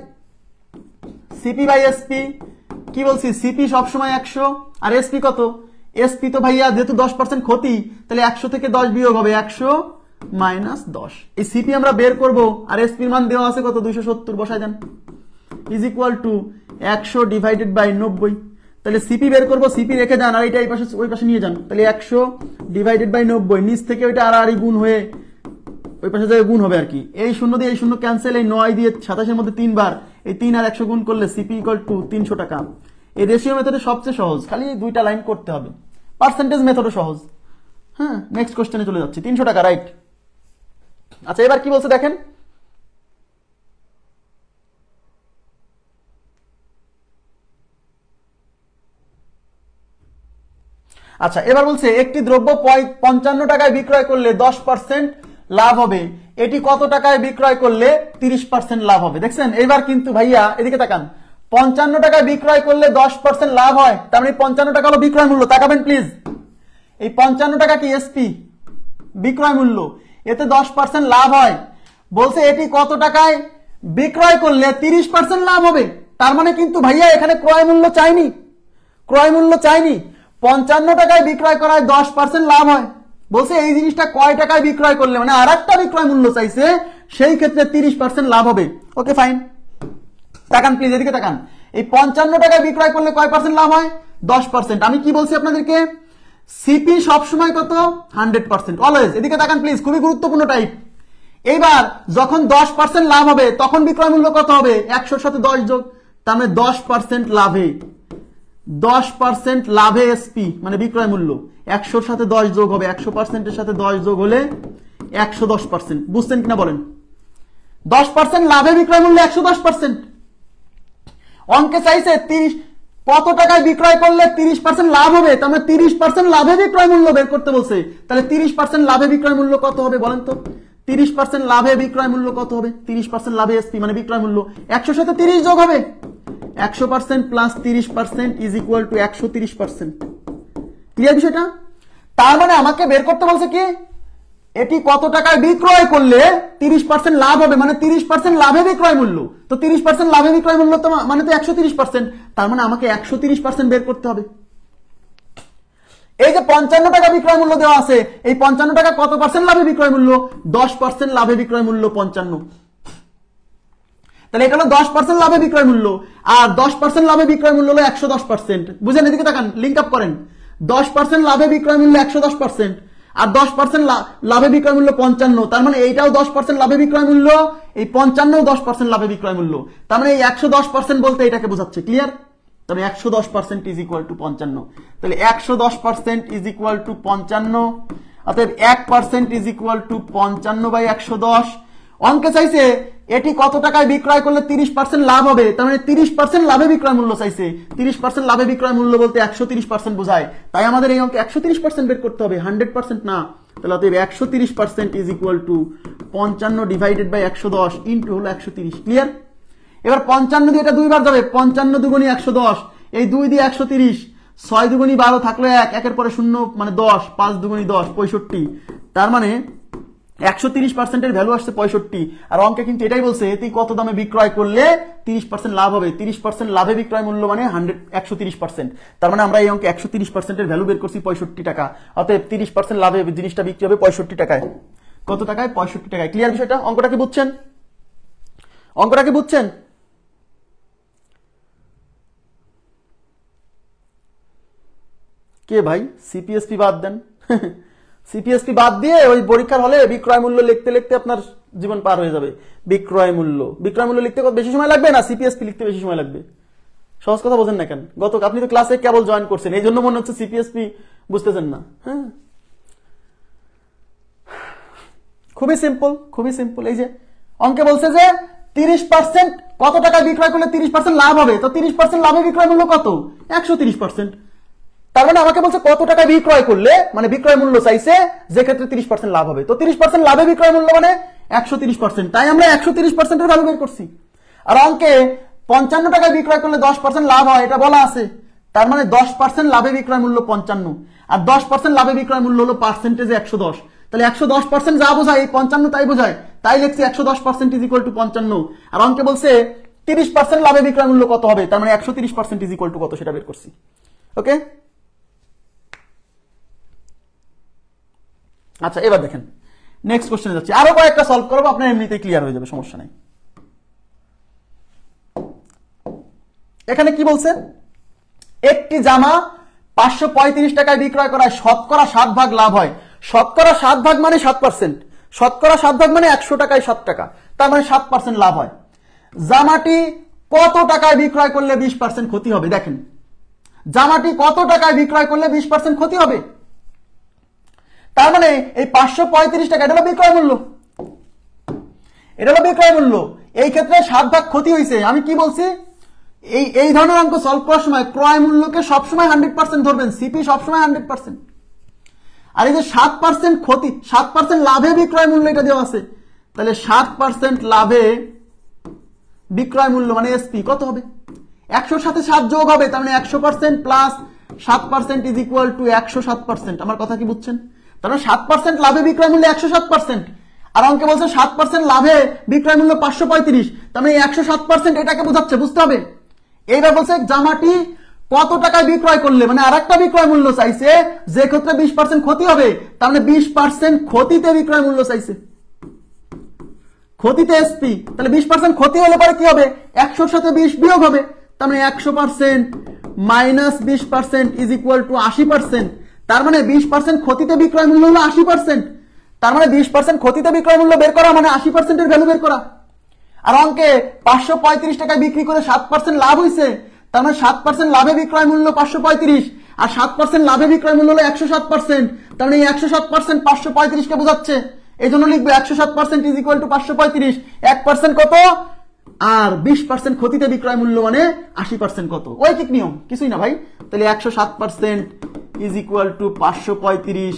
সিপি বাই এসপি, কি বলছি? সিপি সবসময় 100, আর এসপি কত? এসপি তো ভাইয়া যেহেতু 10% ক্ষতি, তাহলে 100 থেকে 10 বিয়োগ হবে 100 মাইনাস 10। এই সিপি আমরা বের করব, আর এসপির মান দেওয়া আছে কত? 270, বসাই দেন, is equal to 100 divided by 90। তাহলে সিপি বের করব, সিপি রেখে যান, আর এটা এই পাশে ওই পাশে নিয়ে যান। তাহলে 100 ডিভাইডেড বাই 90, নিচ থেকে ওইটা আর গুণ হয়ে ওই পাশে যাবে, গুণ হবে আর কি। এই শূন্য দিয়ে এই শূন্য ক্যান্সেল, এই 9 দিয়ে 27 এর মধ্যে 3 বার, এই 3 আর 100 গুণ করলে সিপি ইকুয়াল টু 300 টাকা। এই রেশিও মেথডে সবচেয়ে সহজ, খালি দুইটা লাইন করতে হবে। পার্সেন্টেজ মেথডও সহজ। হ্যাঁ, নেক্সট কোশ্চেনে চলে যাচ্ছি। 300 টাকা, রাইট। আচ্ছা, এবার কি বলছে দেখেন, আচ্ছা এবার বলছে একটি দ্রব্য 55 টাকায় বিক্রয় করলে 10% লাভ হবে, এটি কত টাকায় বিক্রয় করলে 30% লাভ হবে? দেখছেন, এবার কিন্তু ভাইয়া এদিকে তাকান, 55 টাকায় বিক্রয় করলে 10% লাভ হয়, তার মানে 55 টাকা হলো বিক্রয় মূল্য। তাকাবেন প্লিজ, এই 55 টাকা কি এসপি বিক্রয় মূল্য, এতে 10% লাভ হয়। বলছে এটি কত টাকায় বিক্রয় করলে 30% লাভ হবে। তার মানে কিন্তু ভাইয়া এখানে ক্রয় মূল্য চাইনি, ক্রয় মূল্য চাইনি। 55 টাকায় বিক্রয় করায় 10% লাভ হয়। বলছে এই জিনিসটা কয় টাকায় বিক্রয় করলে, মানে আর একটা বিক্রয় মূল্য চাইছে, সেই ক্ষেত্রে 30% লাভ হবে। ওকে ফাইন, তাকান প্লিজ, এদিকে তাকান। এই 55 টাকায় বিক্রয় করলে কয় পার্সেন্ট লাভ হয়? 10%। আমি কি বলছি আপনাদেরকে, সিপি সবসময় কত 100% অলওয়েজ। এদিকে তাকান প্লিজ, খুবই গুরুত্বপূর্ণ টাইপ। এইবার যখন 10% লাভ হবে তখন বিক্রয় মূল্য কত হবে, 100 সাথে 10 যোগ, তার মানে 10% লাভে 10% লাভে এসপি মানে বিক্রয় মূল্য 100 সাথে 10 যোগ হবে, 100% এর সাথে 10 যোগ হলে 110%। বুঝছেন কিনা বলেন? 10% লাভে বিক্রয় মূল্য 110%। অঙ্কে চাইছে 30 কত টাকায় বিক্রয় করলে 30% লাভ হবে, তার মানে 30% লাভে বিক্রয় মূল্য বের করতে বলছে। তাহলে 30% লাভে বিক্রয় মূল্য কত হবে বলেন তো? 30% লাভে বিক্রয় মূল্য কত হবে? 30% লাভে এসপি মানে বিক্রয় মূল্য 100 সাথে 30 যোগ হবে, 100% plus 30% is equal two 130%। Clear বিষয়টা? তার মানে আমাকে বের করতে বলছে কি, এটি কত টাকায় বিক্রয় করলে 30% লাভ হবে, মানে 30% লাভে বিক্রয় মূল্য। তো 30% লাভে বিক্রয় মূল্য তো মানে তো 130%, তার মানে আমাকে 130% বের করতে হবে। এই যে 55 টাকা বিক্রয় মূল্য দেওয়া আছে, এই 55 টাকা কত পার্সেন্ট লাভে বিক্রয় মূল্য? 10% লাভে বিক্রয় মূল্য 55। তাহলে এটা হলো 10% লাভে বিক্রয় মূল্য, আর 10% লাভে বিক্রয় মূল্য হলো 110%। বুঝেন? এদিকে তাকান, লিঙ্ক আপ করেন। 10% লাভে বিক্রয় মূল্য 110%, আর 10% লাভে বিক্রয় মূল্য 55। তার মানে এইটাও 10% লাভে বিক্রয় মূল্য, এই 55ও 10% লাভে বিক্রয় মূল্য। তার মানে এই 110% বলতে এটাকে বোঝাচ্ছে। ক্লিয়ার? তাহলে 110% ইজ ইকুয়াল টু 55। তাহলে 110% ইজ ইকুয়াল টু 55, অতএব 1% ইজ ইকুয়াল টু 55/110। অঙ্কে চাইছে এটি কত টাকায় বিক্রয় করলে 30% লাভ হবে, তার মানে 30% লাভে বিক্রয় মূল্য চাইছে। 30% লাভে বিক্রয় মূল্য বলতে 130% বোঝায়, তাই আমাদের এই অঙ্কে 130% বের করতে হবে, 100% না। তাহলে অতএব 130% is equal to 55 divided by 110 into হলো 130। ক্লিয়ার? এবার 55 দিয়ে এটা দুইবার যাবে, 55 দুগুণী 110, এই 2 দিয়ে 130, 6 দুগুণী 12 থাকলো 1, একের পরে 0 মানে 10, 5 দুগুণী 10, 65। তার মানে 130% এর ভ্যালু আসছে 65। আর অঙ্কে কিন্তু এটাই বলছে, এতেই কত দামে বিক্রয় করলে 30% লাভ হবে। 30% লাভে বিক্রয় মূল্য মানে 130%। তার মানে আমরা এই অঙ্কে 130% এর ভ্যালু বের করছি 65 টাকা। অতএব 30% লাভে জিনিসটা বিক্রি হবে 65 টাকায়। কত টাকায়? 65 টাকায়। ক্লিয়ার বিষয়টা? অঙ্কটা কি বুঝছেন? অঙ্কটা কি বুঝছেন? কে ভাই সিপিএসপি বাদ দেন? সিপিএসপি বাদ দিয়ে ওই পরীক্ষার হলে বিক্রয় মূল্য লিখতে লিখতে আপনার জীবন পার হয়ে যাবে। বিক্রয় মূল্য লিখতে কত বেশি সময় লাগবে না, সিপিএসপি লিখতে বেশি সময় লাগবে। সহজ কথা বোঝেন না কেন? আপনি তো ক্লাসে কেবল জয়েন করছেন, এই জন্য মনে হচ্ছে সিপিএসপি বুঝতেছেন না। হ্যাঁ, খুবই সিম্পল, খুবই সিম্পল। এই যে অঙ্কে বলছে যে 30% কত টাকা বিক্রয় করলে 30% লাভ হবে, তো 30% লাভে বিক্রয় মূল্য কত? 130%। তার মানে আমাকে বলছে কত টাকা বিক্রয় করলে, মানে বিক্রয় মূল্য চাইছে যে ক্ষেত্রে 30% লাভ হবে। তো 30% লাভে বিক্রয় মূল্য মানে 130%, তাই আমরা 130% এর ভ্যালু বের করছি। আর অঙ্কে 55 টাকায় বিক্রয় করলে 10% লাভ হয়, এটা বলা আছে। তার মানে 10% লাভে বিক্রয় মূল্য 55, আর 10% লাভে বিক্রয় মূল্য হলো পার্সেন্টেজে 110। তাহলে 110% যা বোঝায় এই 55 তাই বোঝায়, তাই লিখছি 110% ইজ ইকুয়াল টু 55। আর অঙ্কে বলছে 30% লাভে বিক্রয় মূল্য কত হবে, তার মানে 130% ইজ ইকুয়াল টু কত সেটা বের করছি। ওকে, আচ্ছা এবার দেখেন নেক্সট কোশ্চেনে যাচ্ছি। আরো কয়েকটা সলভ করবো, আপনার এমনিতেই ক্লিয়ার হয়ে যাবে, সমস্যা নাই। এখানে কি বলছে, একটি জামা 535 টাকায় বিক্রয় করায় শতকরা 7 ভাগ লাভ হয়। শতকরা 7 ভাগ মানে 7%, শতকরা 7 ভাগ মানে 100 টাকায় 7 টাকা, তার মানে 7% লাভ হয়। জামাটি কত টাকায় বিক্রয় করলে 20% ক্ষতি হবে? দেখেন জামাটি কত টাকায় বিক্রয় করলে 20% ক্ষতি হবে, তার মানে এই 535 টাকা এটা হলো বিক্রয় মূল্য, এটা হলো বিক্রয় মূল্য। এই ক্ষেত্রে 7 ভাগ ক্ষতি হয়েছে। আমি কি বলছি, এই ধরনের অঙ্ক সলভ করার সময় ক্রয় মূল্যকে সবসময় 100% ধরবেন, সিপি সবসময় 100%। আর এই যে 7% ক্ষতি, 7% লাভে বিক্রয় মূল্য এটা দেওয়া আছে, তাহলে 7% লাভে বিক্রয় মূল্য মানে এসপি কত হবে? 100 সাথে 7 যোগ হবে, তার মানে 100% প্লাস 7% ইজ ইকুয়াল টু 107%। আমার কথা কি বুঝছেন? তার মানে 7% লাভে বিক্রয় মূল্য 107%, আর অঙ্কে বলছে 7% লাভে বিক্রয় মূল্য 535, তার মানে 107% এটাকে বোঝাচ্ছে, বুঝতে হবে। এইবার বলছে জামাটি কত টাকায় বিক্রয় করলে, মানে আরেকটা বিক্রয় মূল্য চাইছে যে ক্ষেত্রে 20% ক্ষতি হবে, তার মানে 20% ক্ষতিতে বিক্রয় মূল্য চাইছে, ক্ষতিতে এসপি। তাহলে 20% ক্ষতি হলে পরে কি হবে, 100 সাথে 20 বিয়োগ হবে, তার মানে 100% মাইনাস 20% ইজ ইকুয়াল টু 80%। তার মানে 20% ক্ষতিতে বিক্রয় মূল্য হলো 80%। তার মানে 20% ক্ষতিতে বিক্রয় মূল্য বের করা মানে 80% এর ভ্যালু বের করা। আর অঙ্কে 535 টাকায় বিক্রি করে 7% লাভ হয়েছে, তার মানে 7% লাভে বিক্রয় মূল্য 535 আর 7% লাভে বিক্রয় মূল্য হলো 107%। তার মানে এই 107% 535 কে বোঝাচ্ছে, এই জন্য লিখবে 107% ইজ ইকুয়াল টু 535। 1% কত আর 20% ক্ষতিতে বিক্রয় মূল্য মানে 80% কত, ঐকিক নিয়ম, কিছুই না ভাই। তাহলে 107% ইজ ইকুয়াল টু 535,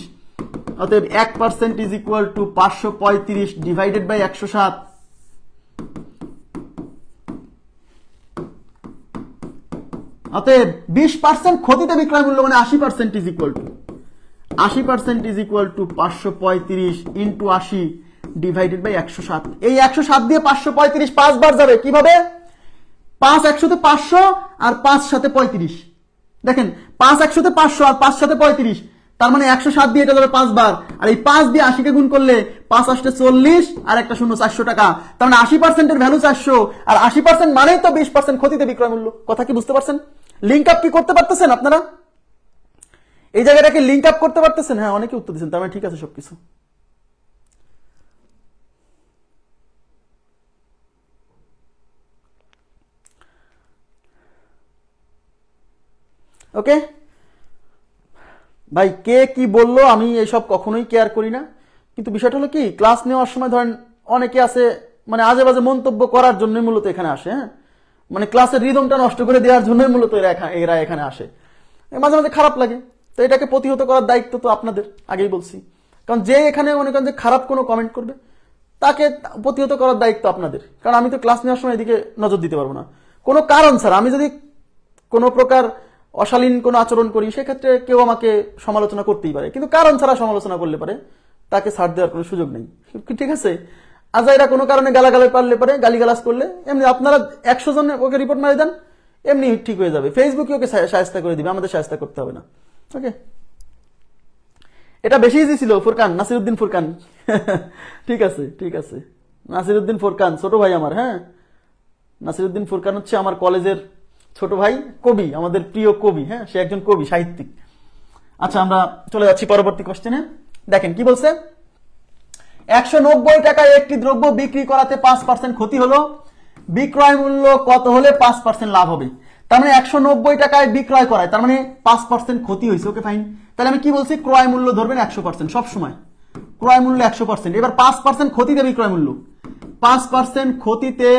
অতএব 1% is equal to 535 divided by 107। অতএব 20% ক্ষতিতে বিক্রয় মূল্য মানে 80% is equal to 80% is equal to 535 into 80 divided by 107। এই 107 দিয়ে 535 5 বার যাবে, কিভাবে? 5 100 তে 500 আর 5 সাথে 35। দেখেন 5 100 তে 500 আর 5 সাথে 35, তার মানে 107 দিয়ে এটা যাবে 5 বার, আর এই 5 দিয়ে 80 কে গুণ করলে 5 8 40 আর একটা শূন্য 400 টাকা। তার মানে 80% এর ভ্যালু 400, আর 80% মানেই তো 20% ক্ষতিতে বিক্রয় মূল্য। কথা কি বুঝতে পারছেন? লিংক আপ কি করতে পারতেছেন আপনারা? এই জায়গাটাকে লিংক আপ করতে পারতেছেন? হ্যাঁ, অনেকে উত্তর দিচ্ছেন, তার মানে ঠিক আছে সবকিছু। ওকে ভাই, কে কি বললো আমি এইসব কখনোই কেয়ার করি না, কিন্তু বিষয়টা হলো কি, ক্লাস নেওয়ার সময় ধরেন অনেকে আছে মানে আজে বাজে মন্তব্য করার জন্যই মূলত এখানে আসে। হ্যাঁ, মানে ক্লাসের রিদমটা নষ্ট করে দেওয়ার জন্যই মূলত এরা এখানে আসে। মাঝে মাঝে খারাপ লাগে, তো এটাকে প্রতিহত করার দায়িত্ব তো আপনাদের, আগেই বলছি। কারণ যে এখানে মনে করেন যে খারাপ কোনো কমেন্ট করবে তাকে প্রতিহত করার দায়িত্ব আপনাদের, কারণ আমি তো ক্লাস নেওয়ার সময় এদিকে নজর দিতে পারবো না। কোনো কারণ স্যার আমি যদি কোনো প্রকার অশালীন কোনো আচরণ করি সেক্ষেত্রে কেউ আমাকে সমালোচনা করতেই পারে, কিন্তু কারণ ছাড়া সমালোচনা করলে পারে তাকে ছাড় দেওয়ার কোনো সুযোগ নেই। ঠিক আছে, আজাইরা কোনো কারণে গালাগালে পারলে পারে, গালিগালাজ করলে এমনি আপনারা 100 জন ওকে রিপোর্ট মারি দেন, এমনি ঠিক হয়ে যাবে। ফেসবুকে ওকে সাহায্য করে দিবে, আমাদের সাহায্য করতে হবে না। ওকে, এটা বেশি ইজি ছিল। ফুরকান, নাসিরউদ্দিন ফুরকান ঠিক আছে ঠিক আছে, নাসিরউদ্দিন ফুরকান ছোট ভাই আমার। হ্যাঁ, নাসিরউদ্দিন ফুরকান হচ্ছে আমার কলেজের ছোট ভাই, কবি, আমাদের প্রিয় কবি। হ্যাঁ, সে একজন কবি, সাহিত্যিক। আচ্ছা, আমরা চলে যাচ্ছি পরবর্তী কোশ্চেনে। দেখেন কি বলছে, 190 টাকায় একটি দ্রব্য বিক্রি করাতে 5% ক্ষতি হলো, বিক্রয় মূল্য কত হলে 5% লাভ হবে? তার মানে 190 টাকায় বিক্রয় করায়, তার মানে 5% ক্ষতি হয়েছে। ওকে ফাইন, তাহলে আমি কি বলছি, ক্রয় মূল্য ধরবেন 100% সব সময়, ক্রয় মূল্য 100%। এবার 5% ক্ষতিতে বিক্রয় মূল্য, 5% ক্ষতিতে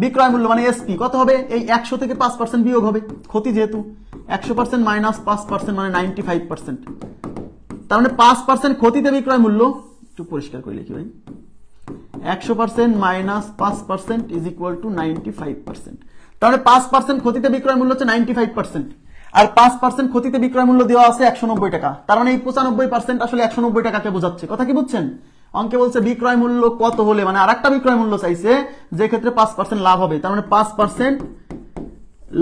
বিক্রয় মূল্য মানে এসপি কত হবে? এই 100 থেকে 5% বিয়োগ হবে, ক্ষতি যেহেতু। 100% মাইনাস 5% মানে 95%। তার মানে 5% ক্ষতিতে বিক্রয় মূল্য, একটু পরিষ্কার করে লিখি ভাই, 100% মাইনাস 5% ইজ ইকুয়াল টু 95%। তাহলে 5% ক্ষতিতে বিক্রয় মূল্য হচ্ছে 95%, আর 5% ক্ষতিতে বিক্রয় মূল্য দেওয়া আছে 190 টাকা। তার মানে এই 95% আসলে 190 টাকাকে বোঝাচ্ছে। কথা কি বুঝছেন? অঙ্কে বলছে বিক্রয় মূল্য কত হলে, মানে আরেকটা বিক্রয় মূল্য চাইছে যে ক্ষেত্রে 5% লাভ হবে। তার মানে 5%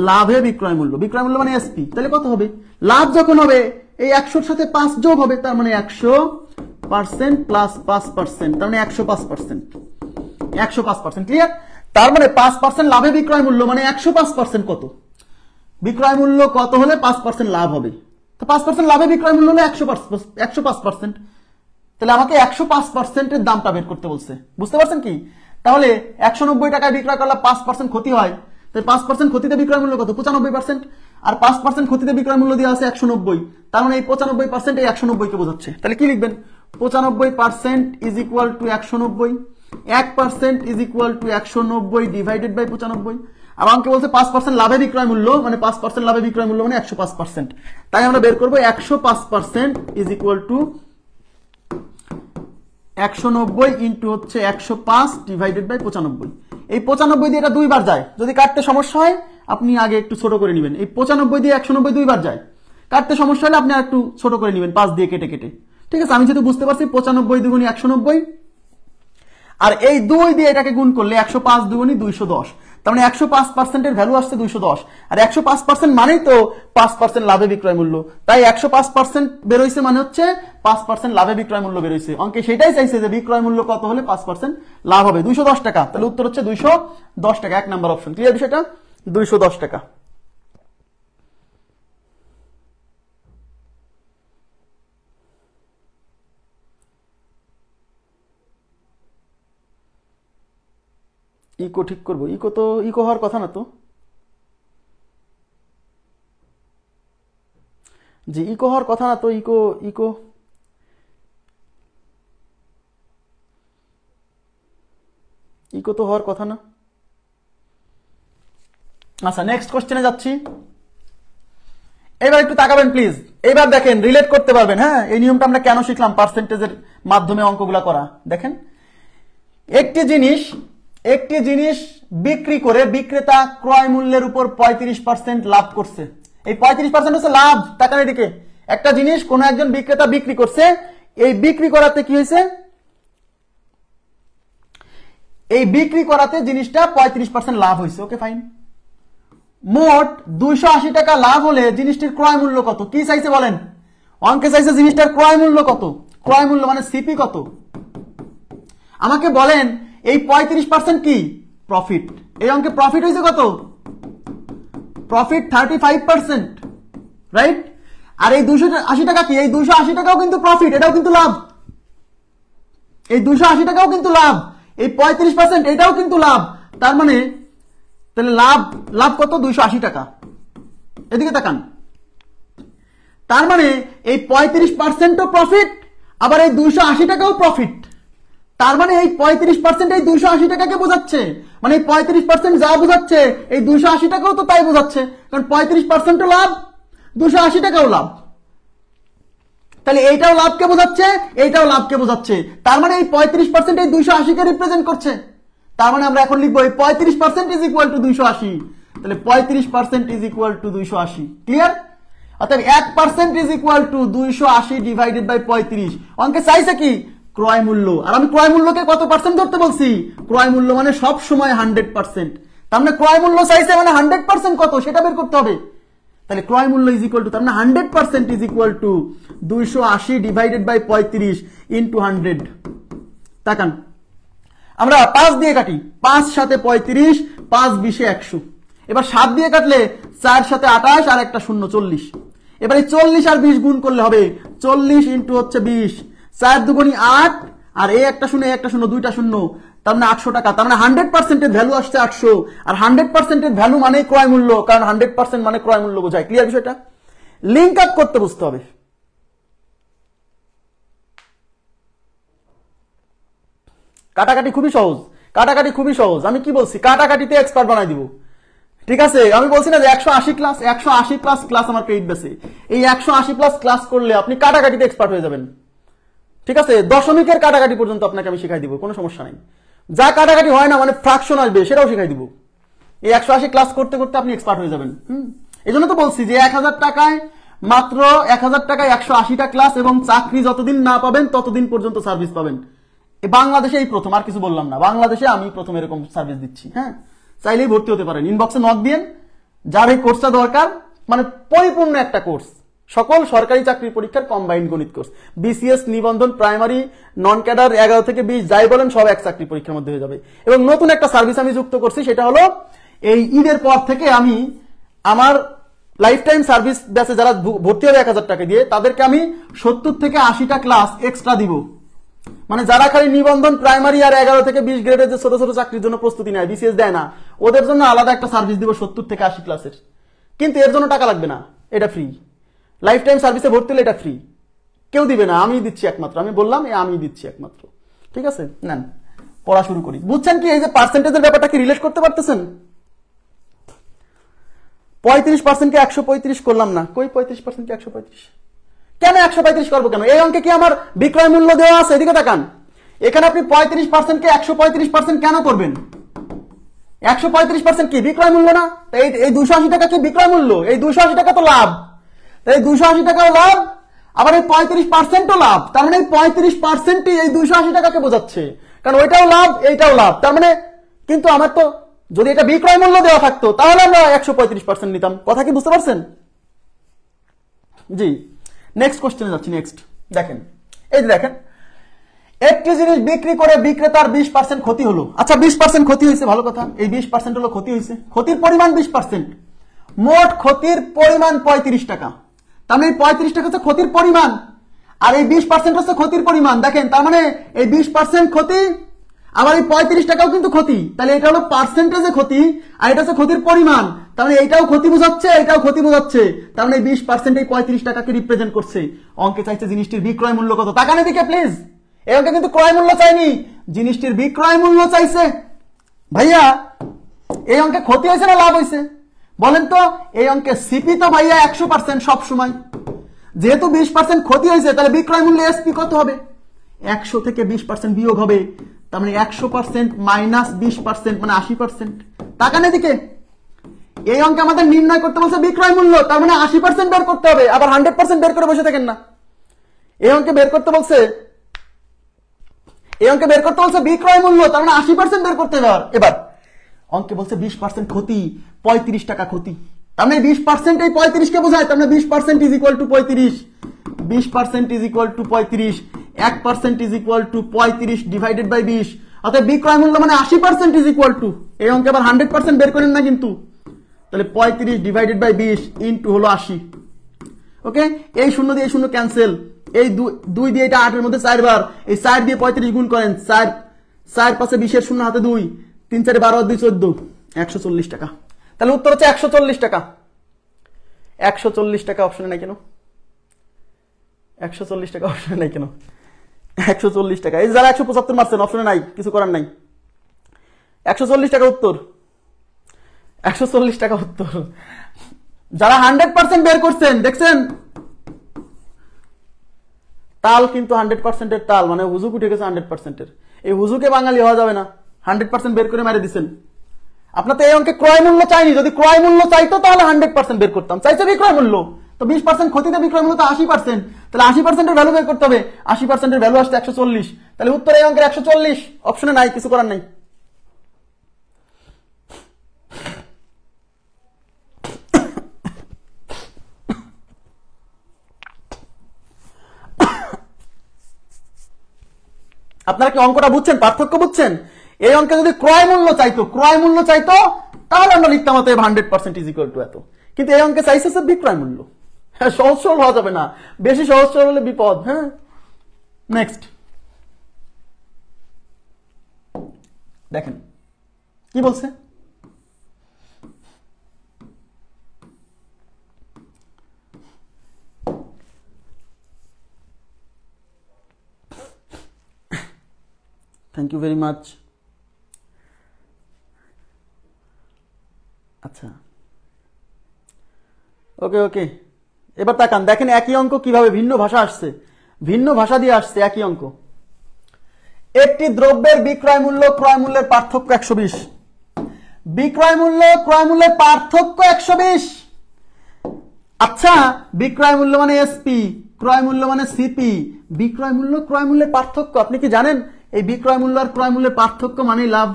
লাভে বিক্রয় মূল্য, বিক্রয় মূল্য মানে এসপি, তাহলে কত হবে? লাভ যখন হবে এই 100 সাথে 5 যোগ হবে, তার মানে 100% প্লাস 5%, তার মানে 105%। 105%, ক্লিয়ার? তার মানে 5% লাভে বিক্রয় মূল্য মানে 105% কত? বিক্রয় মূল্য কত হলে 5% লাভ হবে? তো 5% লাভে বিক্রয় মূল্য হলো 105%। তাহলে আমাকে 105% এর দামটা বের করতে বলছে, বুঝতে পারছেন কি? তাহলে 190 টাকায় বিক্রয় করলে 5% ক্ষতি হয়, তাই 5% ক্ষতিতে বিক্রয় মূল্য কত? 95%। আর 5% ক্ষতিতে বিক্রয় মূল্য দেওয়া আছে 190, তার মানে এই 95% এই 190 কে বোঝাচ্ছে। তাহলে কি লিখবেন? 95% is equal to 190, 1% is equal to 190 divided by 95। আর আমাকে বলছে 5% লাভে বিক্রয় মূল্য, মানে 5% লাভে বিক্রয় মূল্য মানে 105%। তাই আমরা বের করবো 105% ইজ ইকুয়াল টু 190 ইন্টু হচ্ছে 105 ডিভাইডেড বাই 95। এই 95 দিয়ে এটা দুইবার যায়, যদি কাটতে সমস্যা হয় আপনি আগে একটু ছোট করে নেবেন। এই 95 দিয়ে 190 দুইবার যায়, কাটতে সমস্যা হলে আপনি একটু ছোট করে নেবেন 5 দিয়ে কেটে কেটে। ঠিক আছে, আমি যেহেতু বুঝতে পারছি 95 দুগুণী 190, আর এই 2 দিয়ে এটাকে গুণ করলে 105 দুগুণী 210। তার মানে 105% ভ্যালু আসছে 210, আর 105% মানেই তো 5% লাভে বিক্রয় মূল্য, তাই 105% বেরোইছে মানে হচ্ছে 5% লাভে বিক্রয় মূল্য বেরোইছে। অঙ্কে সেটাই চাইছে যে বিক্রয় মূল্য কত হলে 5% লাভ হবে, 210 টাকা। তাহলে উত্তর হচ্ছে 210 টাকা, 1 নাম্বার অপশন। ক্লিয়ার বিষয়টা? 210 টাকা। ইকো ঠিক করবো, ইকো তো ইকো হওয়ার কথা না তো। জি ইকো হওয়ার কথা না তো, ইকো ইকো ইকো তো হওয়ার কথা না। আচ্ছা নেক্সট কোশ্চেনে যাচ্ছি। এবার একটু তাকাবেন প্লিজ, এবার দেখেন রিলেট করতে পারবেন। হ্যাঁ, এই নিয়মটা আমরা কেন শিখলাম পার্সেন্টেজের মাধ্যমে অঙ্কগুলা করা। দেখেন একটি জিনিস বিক্রি করে বিক্রেতা ক্রয় মূল্যের উপর 35% লাভ করছে। এই 35% হচ্ছে লাভ। টাকার এদিকে একটা জিনিস কোন একজন বিক্রেতা বিক্রি করছে, এই বিক্রি করাতে কি হয়েছে, এই বিক্রি করাতে জিনিসটা 35% লাভ হয়েছে। Okay fine. মোট 280 টাকা লাভ হলে জিনিসটির ক্রয় মূল্য কত? কি চাইছে বলেন? অঙ্কে চাইছে জিনিসটার ক্রয় মূল্য কত। ক্রয় মূল্য মানে সিপি কত আমাকে বলেন। এই 35% কি? প্রফিট। এই অঙ্কে প্রফিট হয়েছে কত? Profit 35%, right? আর এই 280 টাকা কি? এই 280 টাকাও কিন্তু প্রফিট, এটাও কিন্তু লাভ। এই 280 টাকাও কিন্তু লাভ, এই 35% এটাও কিন্তু লাভ। তার মানে তাহলে লাভ কত? 280 টাকা। এদিকে তাকান। তার মানে এই 35%ও প্রফিট, আবার এই 280 টাকাও প্রফিট। তার মানে এই 35% এই 280 টাকাকে বোঝাচ্ছে, মানে এই 35% যা বোঝাচ্ছে এই 280 টাকাও তো তাই বোঝাচ্ছে, কারণ 35%ও লাভ, 280 টাকাও লাভ। তাহলে এইটাও লাভকে বোঝাচ্ছে, এইটাও লাভকে বোঝাচ্ছে। তার মানে এই 35% এই 280 কে রিপ্রেজেন্ট করছে। তার মানে আমরা এখন লিখবো এই 35% ইজ ইকুয়াল টু 280। তাহলে 35% ইজ ইকুয়াল টু 280। ক্লিয়ার? অর্থাৎ 1% is equal to 280 divided by 35। অঙ্কে চাইছে কি? ক্রয় মূল্য। আর আমি ক্রয় মূল্যকে কত পার্সেন্ট ধরতে বলছি? ক্রয় মূল্য মানে সব সময় 100%। তার মানে ক্রয় মূল্য চাইছে মানে 100% কত সেটা বের করতে হবে। তাহলে ক্রয় মূল্য ইজ ইকুয়াল টু, তার মানে 100% is equal to 280 divided by 35 into 100। তাকান আমরা 5 দিয়ে কাটি, 5 সাথে 35, 5 20 100। এবার 7 দিয়ে কাটলে 4 সাথে 28 আর একটা শূন্য 40। এবার এই 40 আর 20 গুণ করলে হবে 40 ইন্টু হচ্ছে 20, 4 দুগুণী 8, আর এই একটা শূন্য এই একটা শূন্য, দুইটা শূন্য, তার মানে 800 টাকা। তার মানে 100% এর ভ্যালু আসছে 800। আর 100% এর ভ্যালু মানে ক্রয় মূল্য, কারণ 100% মানে ক্রয় মূল্য বোঝায়। ক্লিয়ার বিষয়টা? লিঙ্ক আপ করতে বুঝতে হবে। কাটাকাটি খুবই সহজ, কাটাকাটি খুবই সহজ। আমি কি বলছি? কাটাকাটিতে এক্সপার্ট বানাই দিব। ঠিক আছে? আমি বলছি না যে 180 প্লাস ক্লাস আমার পেইড বেসে, এই 180 প্লাস ক্লাস করলে আপনি কাটাকাটিতে এক্সপার্ট হয়ে যাবেন। ঠিক আছে? দশমিকের কাটাকাটি পর্যন্ত আপনাকে আমি শিখাই দিব, কোনো সমস্যা নাই। যা কাটাকাটি হয় না মানে ফ্রাকশন আসবে সেটাও শিখাই দিব। এই 180 ক্লাস করতে করতে আপনি এক্সপার্ট হয়ে যাবেন। এই জন্য তো বলছি যে 1000 টাকায় মাত্র 1000 টাকায় 180টা ক্লাস, এবং চাকরি যতদিন না পাবেন ততদিন পর্যন্ত সার্ভিস পাবেন। বাংলাদেশে এই প্রথম, আর কিছু বললাম না, বাংলাদেশে আমি প্রথম এরকম সার্ভিস দিচ্ছি। হ্যাঁ, চাইলেই ভর্তি হতে পারেন। ইনবক্সে নক দিয়েন, যার এই কোর্সটা দরকার, মানে পরিপূর্ণ একটা কোর্স, সকল সরকারি চাকরির পরীক্ষার কম্বাইন্ড গণিত কোর্স, বিসিএস, নিবন্ধন, প্রাইমারি, নন ক্যাডার, 11 থেকে 20 যাই বলেন সব এক চাকরি পরীক্ষার মধ্যে হয়ে যাবে। এবং নতুন একটা সার্ভিস আমি যুক্ত করছি, সেটা হলো এই ঈদের পর থেকে আমি আমার লাইফ টাইম সার্ভিস ব্যাচে যারা ভর্তি হবে 1000 টাকা দিয়ে, তাদেরকে আমি 70 থেকে 80টা ক্লাস এক্সট্রা দিব। মানে যারা খালি নিবন্ধন, প্রাইমারি আর 11 থেকে 20 গ্রেডের যে ছোট ছোট চাকরির জন্য প্রস্তুতি নেয়, বিসিএস দেয় না, ওদের জন্য আলাদা একটা সার্ভিস দিব 70 থেকে 80 ক্লাসের। কিন্তু এর জন্য টাকা লাগবে না, এটা ফ্রি। লাইফ টাইম সার্ভিসে ভর্তি হলে এটা ফ্রি, কেউ দিবে না, আমি দিচ্ছি একমাত্র। আমি বললাম আমি দিচ্ছি একমাত্র। ঠিক আছে? নেন পড়া শুরু করি। বুঝছেন কি? এই যে পার্সেন্টেজের ব্যাপারটা কি রিলেট করতে পারতেছেন? 35%কে 135 করলাম না, কই 35%কে 135? কেন 135 করবো কেন? এই অঙ্কে কি আমার বিক্রয় মূল্য দেওয়া আছে? এদিকে তাকান, এখানে আপনি 35%কে 135% কেন করবেন? 135% কি বিক্রয় মূল্য না? এই 280 টাকা কি বিক্রয় মূল্য? এই 280 টাকা তো লাভ, এই 280 টাকাও লাভ, আবার এই 35%ও লাভ। তার মানে এই 35%ই এই 280 টাকাকে বোঝাচ্ছে, কারণ ওইটাও লাভ এইটাও লাভ। তার মানে কিন্তু আমার তো যদি এটা বিক্রয় মূল্য দেওয়া থাকতো তাহলে আমরা 135% নিতাম। কথা কি বুঝতে পারছেন? জি, নেক্সট কোশ্চেনে যাচ্ছি। নেক্সট দেখেন, এই যে দেখেন, একটি জিনিস বিক্রি করে বিক্রেতার 20% ক্ষতি হলো। আচ্ছা 20% ক্ষতি হয়েছে, ভালো কথা। এই 20% হলো ক্ষতি হয়েছে, ক্ষতির পরিমাণ 20%, মোট ক্ষতির পরিমাণ 35 টাকা। তার মানে 35 টাকা হচ্ছে ক্ষতির পরিমাণ, আর এই 20% হচ্ছে ক্ষতির পরিমাণ। দেখেন, তার মানে এই 20% ক্ষতি, আবার এই 35 টাকাও কিন্তু ক্ষতি। তাহলে এটা হলো পার্সেন্টেজে ক্ষতি, আর এটা হচ্ছে ক্ষতির পরিমাণ। তার মানে এইটাও ক্ষতি বোঝাচ্ছে, এটাও ক্ষতি বোঝাচ্ছে। তার মানে 20% এই 35 টাকাকে রিপ্রেজেন্ট করছে। অঙ্কে চাইছে জিনিসটির বিক্রয় মূল্য কত। তাকান এদিকে প্লিজ, এই অঙ্কে কিন্তু ক্রয় মূল্য চাইনি, জিনিসটির বিক্রয় মূল্য চাইছে। ভাইয়া এই অঙ্কে ক্ষতি হয়েছে না লাভ হয়েছে বলেন তো? এই অঙ্কে সিপি তো ভাইয়া 100% সব সময়। যেহেতু 20% ক্ষতি হয়েছে, তাহলে বিক্রয় মূল্য এসপি কত হবে? 100 থেকে 20% বিয়োগ হবে। তার মানে 100% মাইনাস 20% মানে 80%। তাকান এদিকে, এই অঙ্কে আমাদের নির্ণয় করতে বলছে বিক্রয় মূল্য, তার মানে 80% বের করতে হবে। আবার 100% বের করে বসে থাকেন না। এই অঙ্কে বের করতে বলছে, এই অঙ্কে বের করতে বলছে বিক্রয় মূল্য, তার মানে 80% বের করতে হবে। এবার অঙ্কে বলছে 20% ক্ষতি, 35 টাকা ক্ষতি। তার মানে 20% এই 35 কে বোঝায়। তার মানে 20% is equal to 35, 20% is equal to 35, 1% is equal to 35 divided by 20। অর্থাৎ বিক্রয় মূল্য মানে 80% ইজ ইকুয়াল টু, এই অঙ্কে আবার 100% বের করেন না কিন্তু। তাহলে 35 ডিভাইডেড বাই 20 ইনটু হলো 80। ওকে, এই শূন্য দিয়ে শূন্য ক্যান্সেল, এই 2 দিয়ে এটা 8 এর মধ্যে 4 বার, এই 4 দিয়ে 35 গুণ করেন, 4 পাশে 20 এর শূন্য হাতে 2, 3 4 12 2 14, 140 টাকা। তাহলে উত্তর হচ্ছে 140 টাকা। 140 টাকা অপশনে নাই কেন? 140 টাকা অপশনে নাই কেন? 140 টাকা। এই যারা 175 মারছেন অপশনে নাই, কিছু করার নাই। 140 টাকা উত্তর, 140 টাকা উত্তর। যারা 100% বের করছেন দেখছেন, তাল কিন্তু 100% এর তাল, মানে হুজুক উঠে গেছে 100% এর। এই হুজুকে বাঙালি হওয়া যাবে না, 100% বের করে মেরে দিচ্ছেন। আপনার তো এই অঙ্কে ক্রয় মূল্য চাইনি, যদি ক্রয় মূল্য চাইতো তাহলে 100% বের করতাম। চাইছে বিক্রয় মূল্য, তো 20% ক্ষতিতে বিক্রয় মূল্য তো 80%, তাহলে 80% এর ভ্যালু বের করতে হবে। 80% এর ভ্যালু আসছে 140, তাহলে উত্তর এই অঙ্কের 140, অপশনে নাই, কিছু করার নাই। আপনারা কি অঙ্কটা বুঝছেন, পার্থক্য বুঝছেন? এই অঙ্কে যদি ক্রয় মূল্য চাইতো, তাহলে আমরা লিখতাম অতএব 100% ইজ ইকুয়াল টু এত। কিন্তু এই অঙ্কে চাইছে বিক্রয় মূল্য। হ্যাঁ, সহজ সরল হওয়া যাবে না, বেশি সহজ সরল হলে বিপদ। হ্যাঁ, নেক্সট দেখেন কি বলছে। Thank you very much. আচ্ছা, ওকে ওকে, এবার তাকান, দেখেন একই অঙ্ক কিভাবে ভিন্ন ভাষা আসছে, ভিন্ন ভাষা দিয়ে আসছে একই অঙ্ক। একটি দ্রব্যের বিক্রয় মূল্য ক্রয় মূল্যের পার্থক্য 120। বিক্রয় মূল্য ক্রয় মূল্যের পার্থক্য 120। আচ্ছা, বিক্রয় মূল্য মানে এসপি, ক্রয় মূল্য মানে সিপি। বিক্রয় মূল্য ক্রয় মূল্যের পার্থক্য, আপনি কি জানেন এই বিক্রয় মূল্য আর ক্রয় মূল্যের পার্থক্য মানে লাভ?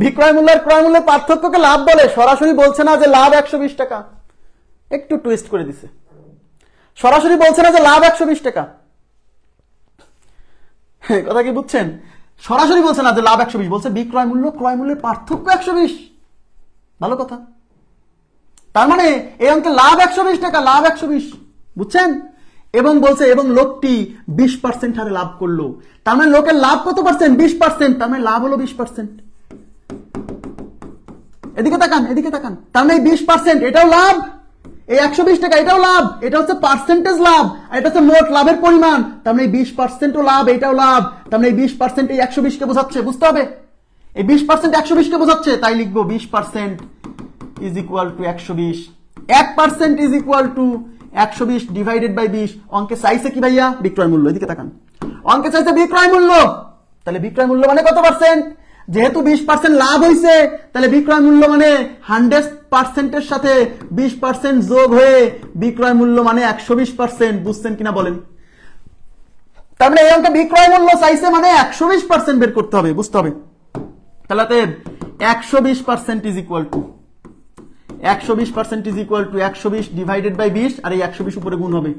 বিক্রয় মূল্য আর ক্রয় মূল্যের পার্থক্যকে লাভ বলে, সরাসরি বলছে না যে লাভ 120 টাকা, একটু টুইস্ট করে দিছে। সরাসরি বলছে না যে লাভ 120 টাকা, কথা কি বুঝছেন? সরাসরি বলছে না যে লাভ 120, বলছে বিক্রয় মূল্য ক্রয় মূল্যের পার্থক্য 120। ভালো কথা। তার মানে এই অঙ্কে লাভ 120 টাকা, লাভ 120, বুঝছেন? এবং বলছে এবং লোকটি 20% হারে লাভ করলো। তার মানে লোকের লাভ কত পার্সেন্ট? 20%। তার মানে লাভ হলো 20%। এদিকে তাকান, এদিকে তাকান। তার মানে 20% এটাও লাভ, এই 120 টাকা এটাও লাভ। এটা হচ্ছে পার্সেন্টেজ লাভ, আর এটা হচ্ছে মোট লাভের পরিমাণ। তার মানে 20% লাভ, এটাও লাভ। তার মানে 20% এই 120 কে বোঝাচ্ছে, বুঝতে হবে। এই 20% 120 কে বোঝাচ্ছে, তাই লিখবো 20% is equal to 120। 1% is equal to 120 divided by 20। অঙ্কে চাইছে কি ভাইয়া? বিক্রয় মূল্য। এদিকে তাকান, অঙ্কে চাইছে বিক্রয় মূল্য। তাহলে বিক্রয় মূল্য মানে কত পার্সেন্ট? যেহেতু 20% লাভ হয়েছে, তাহলে বিক্রয় মূল্য মানে 100% এর সাথে 20% যোগ হয়ে বিক্রয় মূল্য মানে 120%। বুঝছেন কিনা বলেন? তার মানে এই অঙ্কে বিক্রয় মূল্য চাইছে মানে 120% বের করতে হবে, বুঝতে হবে। তাহলে 120% is equal to 120% is equal to 120 divided by 20, আর এই 120 উপরে গুণ হবে।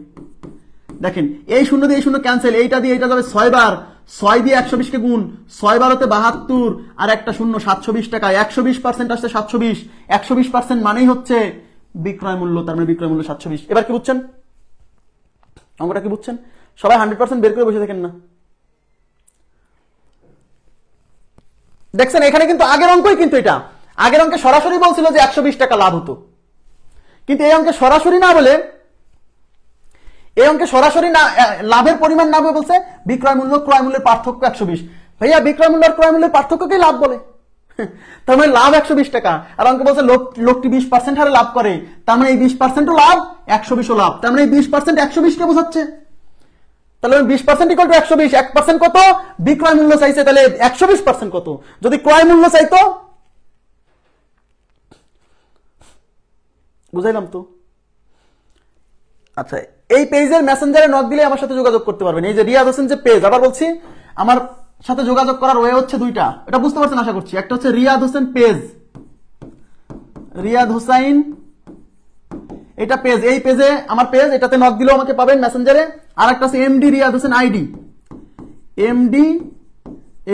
দেখেন এই শূন্য দিয়ে এই শূন্য ক্যান্সেল, এইটা দিয়ে এইটা যাবে 6 বার, 6 দিয়ে 120 কে গুণ, 6 বার হতে 72, আর একটা শূন্য 720 টাকা। 120% আসছে 720, 120% মানেই হচ্ছে বিক্রয় মূল্য, তার মানে বিক্রয় মূল্য 720। এবার কি বুঝছেন অঙ্কটা, কি বুঝছেন? সবাই 100% বের করে বসে থাকেন না। দেখছেন এখানে কিন্তু আগের অঙ্কই, কিন্তু এটা আগের অঙ্কে সরাসরি বলছিল যে 120 টাকা লাভ হতো, কিন্তু এই অঙ্কে সরাসরি না বলে, এই অঙ্কে সরাসরি না লাভের পরিমাণ না বলে বলছে বিক্রয় মূল্য ক্রয় মূল্যের পার্থক্য 120। ভাইয়া বিক্রয় মূল্য আর ক্রয় মূল্যের পার্থক্যকেই লাভ বলে, তার মানে লাভ 120 টাকা। আর অঙ্কে বলছে লোকটি 20% হারে লাভ করে, তার মানে এই 20% লাভ, 120 লাভ, তার মানে এই 20% 120 কে বোঝাচ্ছে। তাহলে 20% ইকুয়াল টু 120, 1% কত? বিক্রয় মূল্য চাইছে, তাহলে 120% কত? যদি ক্রয় মূল্য চাইতো, বুঝাইলাম তো? আচ্ছা, এই পেজের মেসেঞ্জারে নক দিলে আমার সাথে যোগাযোগ করতে পারবেন। এই যে রিয়াদ হোসেন যে পেজ, আবার বলছি আমার সাথে যোগাযোগ করার ওয়ে হচ্ছে দুইটা, এটা বুঝতে পারছেন আশা করছি। একটা হচ্ছে রিয়াদ হোসেন পেজ, রিয়াদ হোসাইন, এটা পেজ, এই পেজে আমার পেজ, এটাতে নক দিলেও আমাকে পাবেন মেসেঞ্জারে। আর একটা আছে MD Riyad Hossain ID, MD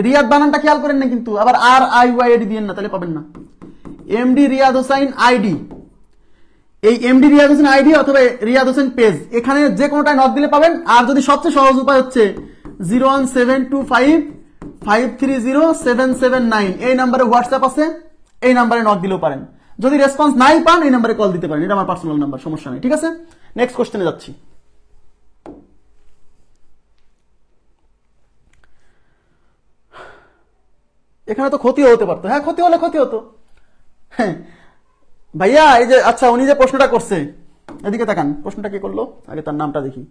Riyad বানানটা খেয়াল করেন না কিন্তু, আবার আর আই ওয়াই এডি দিয়েন না, তাহলে পাবেন না। এমডি রিয়াদ হোসাইন আইডি, এই এমডি রিয়াদ হোসেন আইডি অথবা রিয়াদ হোসেন পেজ, এখানে যে কোনোটায় নক দিলে পাবেন। আর যদি সবচেয়ে সহজ উপায় হচ্ছে 01725530779, এই নাম্বারে হোয়াটসঅ্যাপ আছে, এই নাম্বারে নক দিলেও পারেন। যদি রেসপন্স নাই পান এই নাম্বারে কল দিতে পারেন, এটা আমার পার্সোনাল নাম্বার, সমস্যা নেই। ঠিক আছে, নেক্সট কোশ্চেনে যাচ্ছি। এখানে তো ক্ষতিও হতে পারতো, হ্যাঁ ক্ষতি হলে ক্ষতি হতো। হ্যাঁ ভাইয়া, এই যে আচ্ছা উনি যে প্রশ্নটা করছে, এদিকে তাকান, প্রশ্নটা কি করলো আগে তার নামটা দেখি।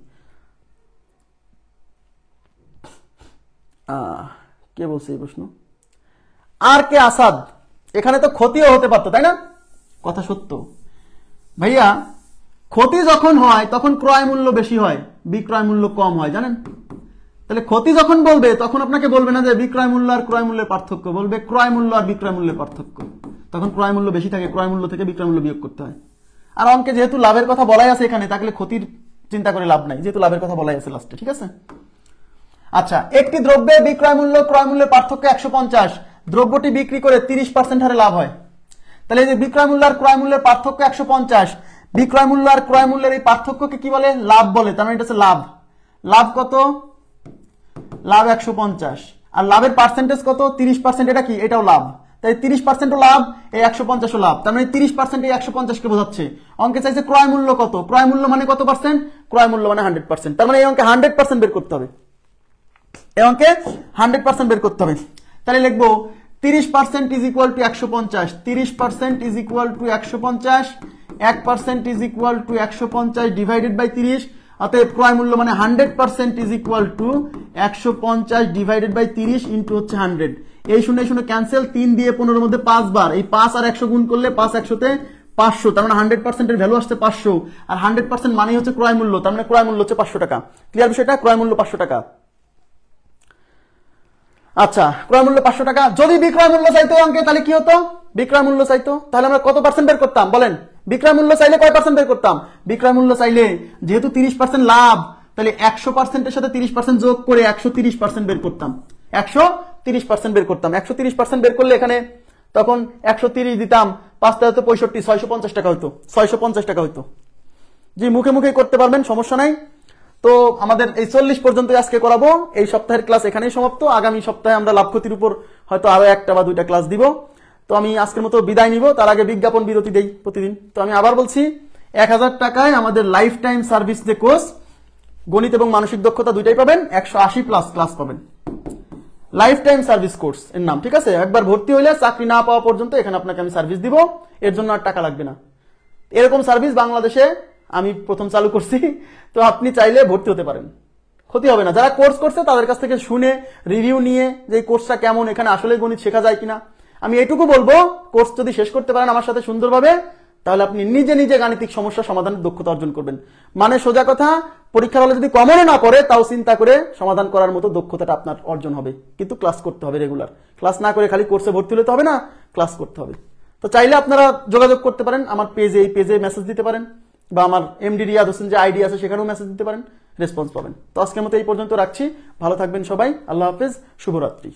কে বলছে এই প্রশ্ন? আর কে আসাদ। এখানে তো ক্ষতিও হতে পারতো, তাই না? কথা সত্য ভাইয়া, ক্ষতি যখন হয় তখন ক্রয় মূল্য বেশি হয়, বিক্রয় মূল্য কম হয়, জানেন? তাহলে ক্ষতি যখন বলবে তখন আপনাকে বলবে না যে বিক্রয় মূল্য আর ক্রয় মূল্যের পার্থক্য, বলবে ক্রয় মূল্য আর বিক্রয় মূল্যের পার্থক্য। তখন ক্রয় মূল্য বেশি থাকে, ক্রয় মূল্য থেকে বিক্রয় মূল্য বিয়োগ করতে হয়। আর অঙ্কে যেহেতু লাভের কথা বলাই আছে এখানে, তাহলে ক্ষতির চিন্তা করে লাভ নাই, যেহেতু লাভের কথা বলাই আছে লাস্টে। ঠিক আছে, আচ্ছা, একটি দ্রব্যের বিক্রয় মূল্য ক্রয় মূল্যের পার্থক্য 150, দ্রব্যটি বিক্রি করে 30% হারে লাভ হয়। তাহলে এই যে বিক্রয় মূল্য আর ক্রয় মূল্যের পার্থক্য 150, বিক্রয় মূল্য আর ক্রয় মূল্যের এই পার্থক্যকে কি বলে? লাভ বলে। তার মানে এটা হচ্ছে লাভ। লাভ কত? লাভ 150, আর লাভের পার্সেন্টেজ কত? 30%। এটা কি? এটাও লাভ। তাই 30% লাভ, এই 150 লাভ, তার মানে 30% এই 150 কে বোঝাচ্ছে। অঙ্কে চাইছে ক্রয় মূল্য কত, ক্রয় মূল্য মানে কত পার্সেন্ট? ক্রয় মূল্য মানে 100%। তার মানে এই অঙ্কে 100% বের করতে হবে, এই অঙ্কে 100% বের করতে হবে। তাহলে লিখবো 30% is equal to 150, 30% is equal to 150, 1% is equal to 150 divided by 30। অতএব ক্রয় মূল্য মানে 100% is equal to 150 divided by 30 into হচ্ছে 100। এই শূন্য শূন্য ক্যান্সেল, 3 দিয়ে 15 মধ্যে 5 বার, এই 5 আর 100 গুণ করলে 5 100তে 500, তার মানে 100% এর ভ্যালু আসছে 500, আর 100% মানে হচ্ছে ক্রয় মূল্য, তার মানে ক্রয় মূল্য হচ্ছে 500 টাকা। ক্লিয়ার বিষয়টা? ক্রয় মূল্য 500 টাকা। আচ্ছা, ক্রয় মূল্য 500 টাকা। যদি বিক্রয় মূল্য চাইতো অঙ্কে, তাহলে কি হতো? বিক্রয় মূল্য চাইতো, তাহলে আমরা কত পার্সেন্ট বের করতাম বলেন? বিক্রয় মূল্য চাইলে কয় পার্সেন্ট বের করতাম? বিক্রয় মূল্য চাইলে যেহেতু 30% লাভ, তাহলে 100%-এর সাথে 30% যোগ করে 130% বের করতাম, 130% বের করতাম। 130% বের করলে এখানে তখন 130 দিতাম, 5টা হতো 65, 650 টাকা হতো, 650 টাকা হতো। জি, মুখে মুখে করতে পারবেন, সমস্যা নাই। তো আমাদের এই 40 পর্যন্ত আজকে করাবো। এই সপ্তাহের ক্লাস এখানেই সমাপ্ত। আগামী সপ্তাহে আমরা লাভ ক্ষতির উপর হয়তো আরো একটা বা দুইটা ক্লাস দিব। তো আমি আজকের মতো বিদায় নিব, তার আগে বিজ্ঞাপন বিরতি দেই প্রতিদিন। তো আমি আবার বলছি, 1000 টাকায় আমাদের লাইফ টাইম সার্ভিস যে কোর্স, গণিত এবং মানসিক দক্ষতা দুইটাই পাবেন, 180+ ক্লাস পাবেন। লাইফ টাইম সার্ভিস কোর্স এর নাম, ঠিক আছে? একবার ভর্তি হইলে চাকরি না পাওয়া পর্যন্ত এখানে আপনাকে আমি সার্ভিস দিব, এর জন্য আর টাকা লাগবে না। এরকম সার্ভিস বাংলাদেশে আমি প্রথম চালু করছি। তো আপনি চাইলে ভর্তি হতে পারেন, ক্ষতি হবে না। যারা কোর্স করছে তাদের কাছ থেকে শুনে রিভিউ নিয়ে যে কোর্সটা কেমন, এখানে আসলে গণিত শেখা যায় কিনা। আমি এটুকু বলবো, কোর্স যদি শেষ করতে পারেন আমার সাথে সুন্দরভাবে, তাহলে আপনি নিজে নিজে গাণিতিক সমস্যা সমাধানের দক্ষতা অর্জন করবেন। মানে সোজা কথা, পরীক্ষার হলে যদি কমনও না পড়ে, তাও চিন্তা করে সমাধান করার মতো দক্ষতাটা আপনার অর্জন হবে। কিন্তু ক্লাস করতে হবে রেগুলার, ক্লাস না করে খালি কোর্সে ভর্তি হলে তো হবে না। ক্লাস করতে হবে। তো চাইলে আপনারা যোগাযোগ করতে পারেন আমার পেজে, এই পেজে মেসেজ দিতে পারেন, বা আমার এমডি রিয়াদ হোসেন যে আইডি আছে সেখানেও মেসেজ দিতে পারেন, রেসপন্স পাবেন। তো আজকের মতো এই পর্যন্ত রাখছি, ভালো থাকবেন সবাই, আল্লাহ হাফেজ, শুভরাত্রি।